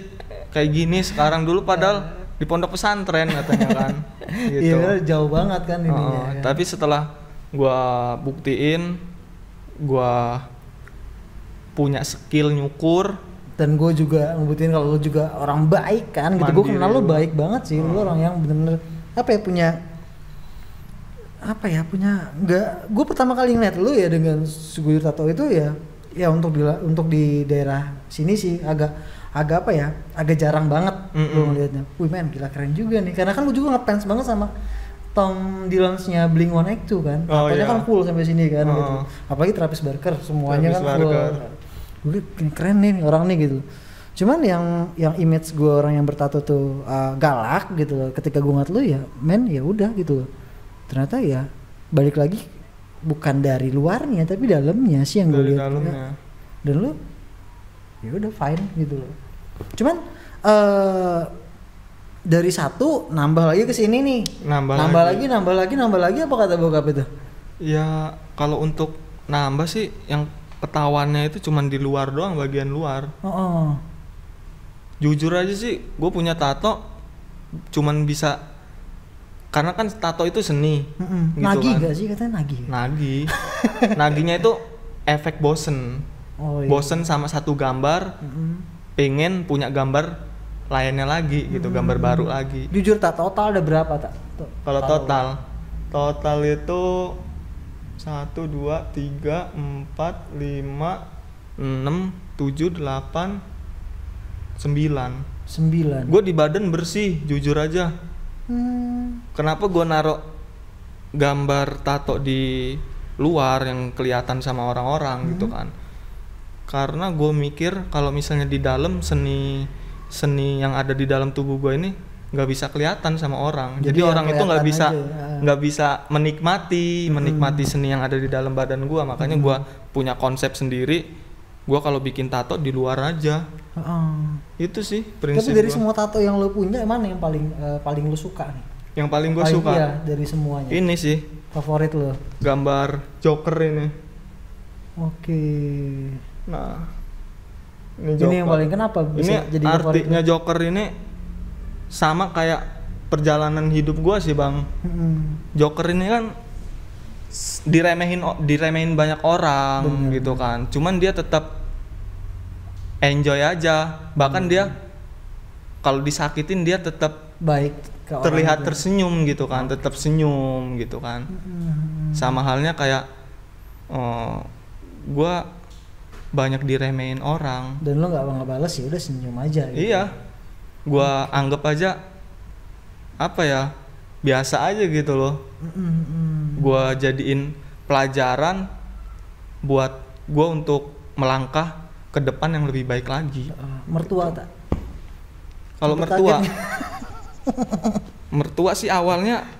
kayak gini sekarang, dulu padahal di pondok pesantren katanya kan. Gitu. Iya jauh banget kan ininya. Kan? Tapi setelah gua buktiin gua punya skill nyukur, dan gue juga ngebuktiin kalau lu juga orang baik kan gitu. Gue kenal lu baik banget sih. Lu orang yang bener-bener punya enggak, gue pertama kali ngeliat lu ya dengan seguyur tato itu ya untuk di daerah sini sih agak jarang banget lu ngeliatnya. Wih men, gila keren juga nih, karena kan lu juga ngefans banget sama Tom Dillon's-nya Blink-182 kan, katanya kan full sampai sini kan gitu. Apalagi Travis Barker semuanya Travis kan full. Gue keren nih orang nih gitu. Cuman yang image gue orang yang bertato tuh galak gitu loh. Ketika gue ngeliat lu ya, men ya udah gitu loh. Ternyata ya balik lagi bukan dari luarnya tapi dalamnya sih yang gue lihat. Ya. Dan lu ya udah fine gitu loh. Cuman dari satu nambah lagi ke sini nih. Nambah lagi apa kata bokap itu? Ya kalau untuk nambah sih yang ketahuannya itu cuman di luar doang, bagian luar. Jujur aja sih, gue punya tato cuman bisa karena kan tato itu seni. Gitu nagih kan. Gak sih katanya nagih? Nagih. Naginya itu efek bosen. Iya. Bosen sama satu gambar, pengen punya gambar lainnya lagi gitu, gambar baru lagi. Jujur tak total ada berapa tak? Kalau total itu 1, 2, 3, 4, 5, 6, 7, 8, 9. Gue di badan bersih, jujur aja. Kenapa gue naruh gambar tato di luar yang kelihatan sama orang-orang gitu kan? Karena gue mikir kalau misalnya di dalam seni yang ada di dalam tubuh gue ini nggak bisa kelihatan sama orang. Jadi orang itu nggak bisa menikmati seni yang ada di dalam badan gue. Makanya gue punya konsep sendiri. Gue kalau bikin tato di luar aja. Itu sih prinsip. Tapi dari semua tato yang lo punya, mana yang paling lo suka nih? Yang paling gue suka? Iya, dari semuanya. Ini sih. Favorit lo? Gambar Joker ini. Oke. Nah. Ini yang paling kenapa bisa ini jadi favorit? Artinya Joker ini sama kayak perjalanan hidup gua sih bang. Joker ini kan diremehin banyak orang. Bener. Gitu kan. Cuman dia tetap enjoy aja. Bahkan dia kalau disakitin dia tetap baik, terlihat tersenyum gitu kan. Tetap senyum gitu kan. Sama halnya kayak gua banyak diremehin orang. Dan lo nggak balas ya udah senyum aja. Gitu. Iya, gua anggap aja biasa aja gitu loh. Gua jadiin pelajaran buat gua untuk melangkah ke depan yang lebih baik lagi. Mertua tak? Kalau mertua sih awalnya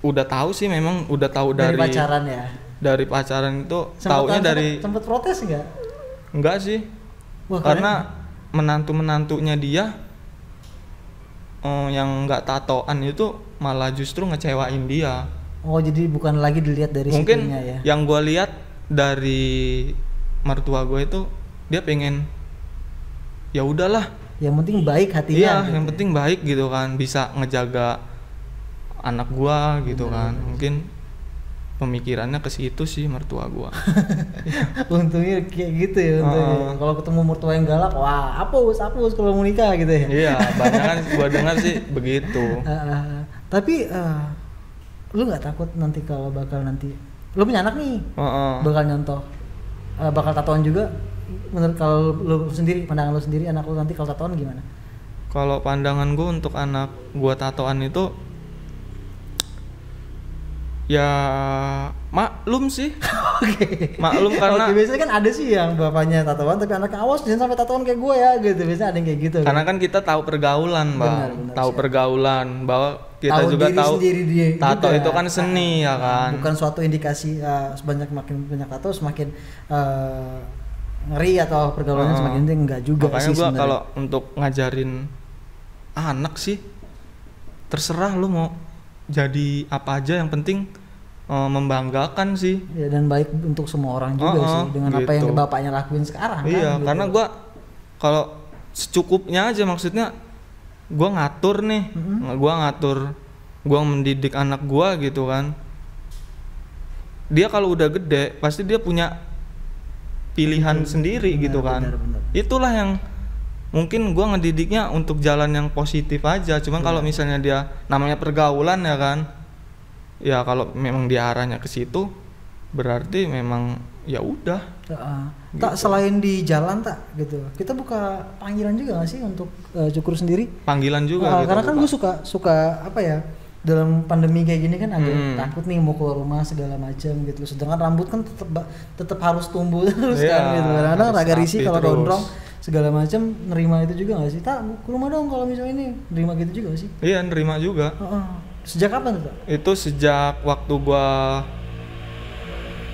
udah tahu sih, memang udah tahu dari pacaran ya. Dari pacaran itu taunya dari. Sempet protes nggak? Enggak sih. Wah, karena menantunya dia yang nggak tatoan itu malah justru ngecewain dia. Oh, jadi bukan lagi dilihat dari mungkin situnya ya. Yang gue lihat dari mertua gue itu dia pengen ya udahlah, yang penting baik hatinya. Iya, gitu. Yang penting baik gitu kan, bisa ngejaga anak gua gitu kan. Mungkin pemikirannya ke situ sih mertua gua. Untungnya kayak gitu ya. Kalau ketemu mertua yang galak, wah hapus kalau mau nikah gitu ya. Iya, banyak kan gua dengar sih begitu. Tapi lu nggak takut nanti kalau bakal nanti lu punya anak nih, bakal nyontoh, bakal tatoan juga? Menurut kalau lu sendiri, pandangan lu sendiri, anak lu nanti kalau tatoan gimana? Kalau pandangan gua untuk anak gua tatoan itu Ya maklum sih. Oke. Maklum karena Oke, biasanya kan ada sih yang bapaknya tatoan tapi anaknya awas jangan sampai tatoan kayak gue ya gitu. Biasanya ada yang kayak gitu. karena kan kita tahu pergaulan, Bang. Benar, Tahu siap. pergaulan bahwa kita Tahu juga diri tahu sendiri dia tato juga. itu kan seni ya kan. Bukan suatu indikasi sebanyak makin banyak tato semakin ngeri atau pergaulannya semakin tinggi, enggak juga Makanya sih gua sebenarnya. kalau untuk ngajarin anak sih terserah lu mau jadi apa aja, yang penting membanggakan sih. Ya, dan baik untuk semua orang juga sih dengan apa yang gitu. bapaknya lakuin sekarang Iya, kan, karena gitu. gua kalau secukupnya aja, maksudnya gua ngatur nih, gua mendidik anak gua gitu kan. Dia kalau udah gede pasti dia punya pilihan sendiri Benar, gitu kan. benar. Itulah yang mungkin gua ngedidiknya untuk jalan yang positif aja. Cuman kalau misalnya dia namanya pergaulan ya kan, ya kalau memang dia arahnya ke situ berarti memang ya udah. Tak selain di jalan tak gitu. Kita buka panggilan juga gak sih untuk cukur sendiri? Panggilan juga gitu. Karena kan gue suka apa ya, dalam pandemi kayak gini kan agak takut nih mau keluar rumah segala macam gitu. Sedangkan rambut kan tetap harus tumbuh terus kan gitu. Kadang-kadang agak risih kalau gondrong segala macam. Nerima itu juga gak sih? Tak, ke rumah dong kalau misalnya ini. Nerima gitu juga gak sih? Iya, nerima juga. Sejak kapan tuh? Tak? Itu sejak waktu gua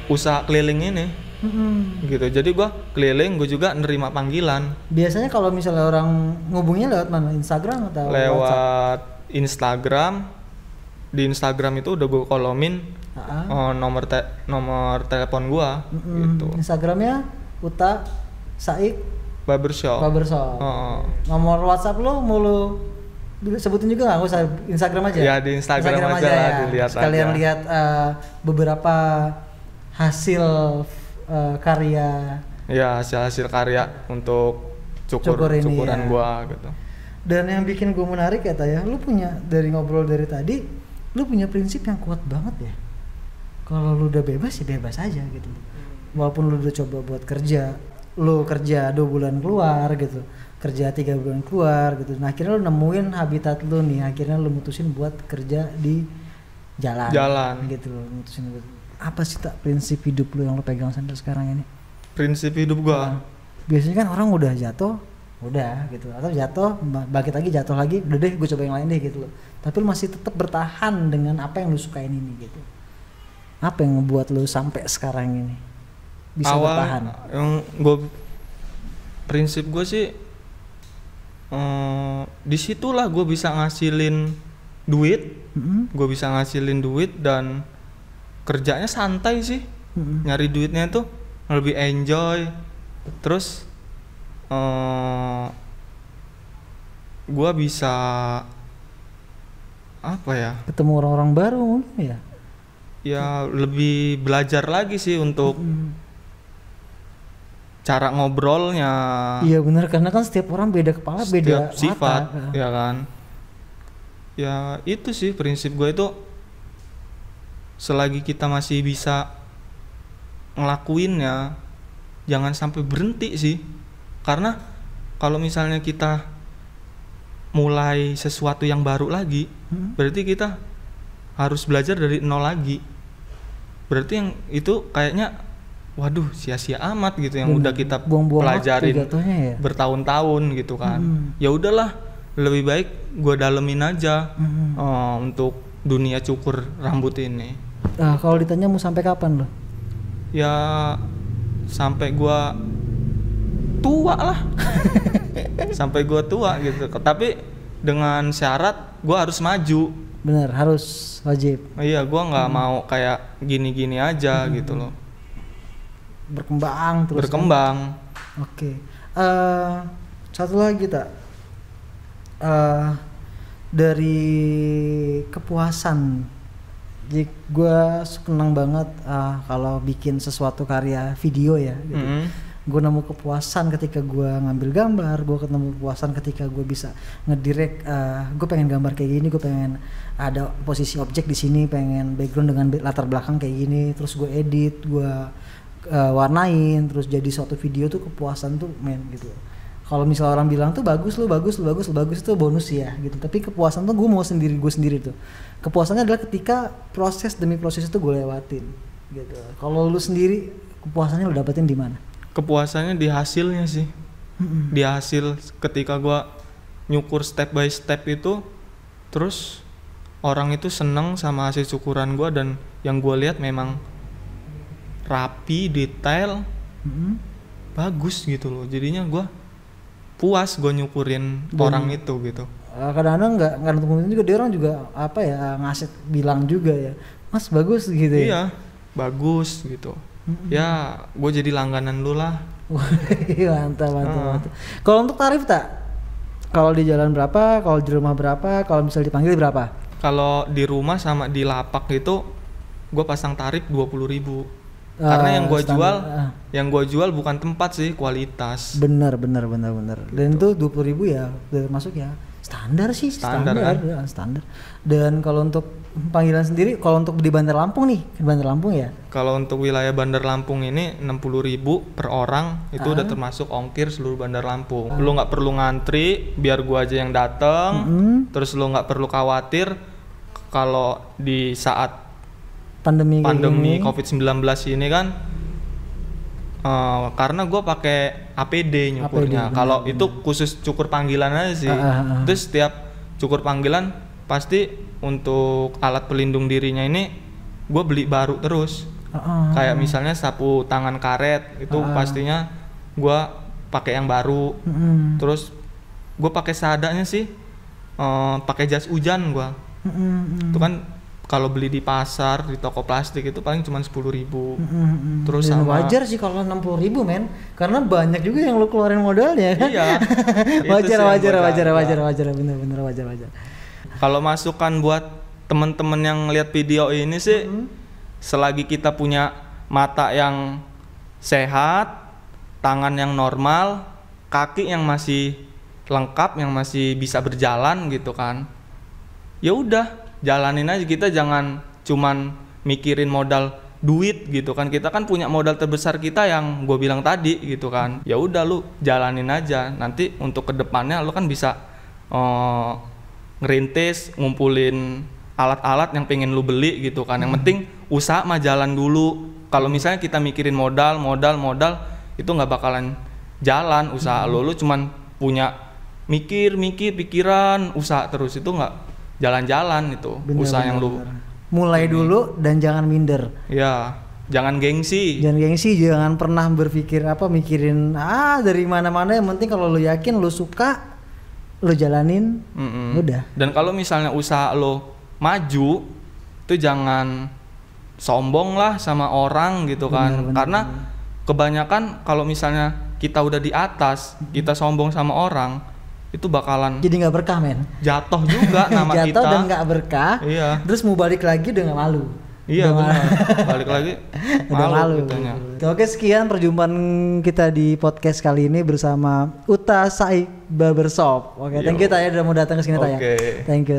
usaha keliling ini. Gitu. Jadi gua keliling, gua juga nerima panggilan. Biasanya kalau misalnya orang ngubungnya lewat mana? Instagram atau WhatsApp? Lewat Instagram. Di Instagram itu udah gue kolomin nomor telepon gua gitu. Instagramnya Uta Saik Barbershop. Nomor WhatsApp lo mau lo sebutin juga nggak? Usah Instagram aja. Ya di Instagram aja lah, dilihat sekalian aja. lihat beberapa hasil karya. Ya, hasil karya untuk Cukur ini, cukuran ya. gua gitu. Dan yang bikin gue menarik ya Taya, lu punya dari ngobrol dari tadi, lu punya prinsip yang kuat banget ya. Kalau lu udah bebas ya bebas aja gitu. Walaupun lu udah coba buat kerja, lu kerja 2 bulan keluar gitu, kerja 3 bulan keluar gitu. Nah akhirnya lu nemuin habitat lu nih, akhirnya lu mutusin buat kerja di jalan. Gitu lu mutusin. Apa sih tak prinsip hidup lu yang lu pegang sampai sekarang ini? Prinsip hidup gua. Biasanya kan orang udah jatuh, udah gitu, atau jatuh bangkit lagi, jatuh lagi, udah deh gue coba yang lain deh gitu loh. Tapi lu masih tetap bertahan dengan apa yang lu sukain ini gitu. Apa yang ngebuat lu sampai sekarang ini bisa bertahan? Yang gue prinsip gue sih disitulah gue bisa ngasilin duit, gue bisa ngasilin duit dan kerjanya santai sih, nyari duitnya tuh lebih enjoy. Terus gue bisa apa ya? Ketemu orang-orang baru mungkin ya? Ya lebih belajar lagi sih untuk cara ngobrolnya. Iya benar, karena kan setiap orang beda kepala, beda sifat, mata. ya kan. Ya itu sih prinsip gue itu, selagi kita masih bisa ngelakuinnya, jangan sampai berhenti sih. Karena kalau misalnya kita mulai sesuatu yang baru lagi, berarti kita harus belajar dari nol lagi. Berarti yang itu kayaknya waduh sia-sia amat gitu yang udah kita pelajarin ya? bertahun-tahun gitu kan. Ya udahlah, lebih baik gue dalemin aja untuk dunia cukur rambut ini. Nah, kalau ditanya mau sampai kapan lo? Ya sampai gue tua lah. Sampai gue tua gitu. Tapi dengan syarat gue harus maju. Bener, harus wajib. Iya, gue nggak mau kayak gini-gini aja gitu loh. Berkembang terus. Berkembang. Kan? Oke. Satu lagi tak. Dari kepuasan. Jadi gue senang banget kalau bikin sesuatu karya video ya. Gitu. Gue nemu kepuasan ketika gue ngambil gambar, gue ketemu kepuasan ketika gue bisa ngedirect, gue pengen gambar kayak gini, gue pengen ada posisi objek di sini, pengen background dengan latar belakang kayak gini, terus gue edit, gue warnain, terus jadi suatu video tuh kepuasan tuh men gitu. Kalau misalnya orang bilang tuh bagus itu bonus ya gitu. Tapi kepuasan tuh gue sendiri tuh. Kepuasannya adalah ketika proses demi proses itu gue lewatin gitu. Kalau lu sendiri kepuasannya lu dapetin di mana? Kepuasannya di hasilnya sih. Di hasil ketika gue nyukur step by step itu, terus orang itu seneng sama hasil cukuran gue dan yang gue lihat memang rapi, detail, bagus gitu loh. Jadinya gue puas gue nyukurin orang itu gitu. Kadang-kadang nggak nutup mulut juga, dia orang juga apa ya ngasih bilang juga ya, Mas bagus gitu ya. Iya, bagus gitu. Ya, gue jadi langganan lu lah. mantap. Kalau untuk tarif tak? Kalau di jalan berapa? Kalau di rumah berapa? Kalau misalnya dipanggil berapa? Kalau di rumah sama di lapak itu, gue pasang tarif 20.000. Karena yang gue jual bukan tempat sih, kualitas. Bener. Dan itu 20.000 ya, udah masuk ya. Standar sih, standar kan? Ya, standar. Dan kalau untuk panggilan sendiri, kalau untuk di Bandar Lampung nih, Bandar Lampung ya. Kalau untuk wilayah Bandar Lampung ini 60.000 per orang, itu udah termasuk ongkir seluruh Bandar Lampung. Lu nggak perlu ngantri, biar gua aja yang dateng. Terus lu nggak perlu khawatir kalau di saat pandemi COVID-19 ini kan, karena gue pakai APD nyukurnya. Kalau itu khusus cukur panggilan aja sih. Terus setiap cukur panggilan pasti untuk alat pelindung dirinya ini gue beli baru terus. Kayak misalnya sapu tangan karet itu pastinya gue pakai yang baru. Terus gue pakai seadanya sih, pakai jas hujan gue. Itu kan kalau beli di pasar, di toko plastik itu paling cuma 10.000. Terus dan sama wajar sih kalau 60.000 men, karena banyak juga yang lu keluarin modalnya kan. Iya. wajar, bener wajar. Kalau masukan buat temen-temen yang lihat video ini sih, selagi kita punya mata yang sehat, tangan yang normal, kaki yang masih lengkap, yang masih bisa berjalan gitu kan, ya udah jalanin aja. Kita jangan cuman mikirin modal duit gitu kan. Kita kan punya modal terbesar kita yang gue bilang tadi gitu kan. Ya udah lu jalanin aja. Nanti untuk kedepannya lu kan bisa ngerintis, ngumpulin alat-alat yang pengen lu beli gitu kan. Yang penting usaha mah jalan dulu. Kalau misalnya kita mikirin modal itu nggak bakalan jalan usaha lu cuman punya mikir pikiran usaha terus, itu nggak jalan-jalan itu. Usaha yang lu mulai dulu dan jangan minder. Ya, jangan gengsi. Jangan pernah mikirin dari mana-mana. Yang penting kalau lu yakin, lu suka, lu jalanin, udah. Dan kalau misalnya usaha lu maju, itu jangan sombong lah sama orang gitu kan. Karena kebanyakan kalau misalnya kita udah di atas, kita sombong sama orang, itu bakalan jadi nggak berkah men, jatuh juga nama kita, jatuh dan nggak berkah. Iya. Terus mau balik lagi dengan malu. Iya benar. Balik lagi malu. Oke, sekian perjumpaan kita di podcast kali ini bersama Uta Saik Barbershop. Oke, thank you Taya udah mau datang ke sini Taya. Thank you.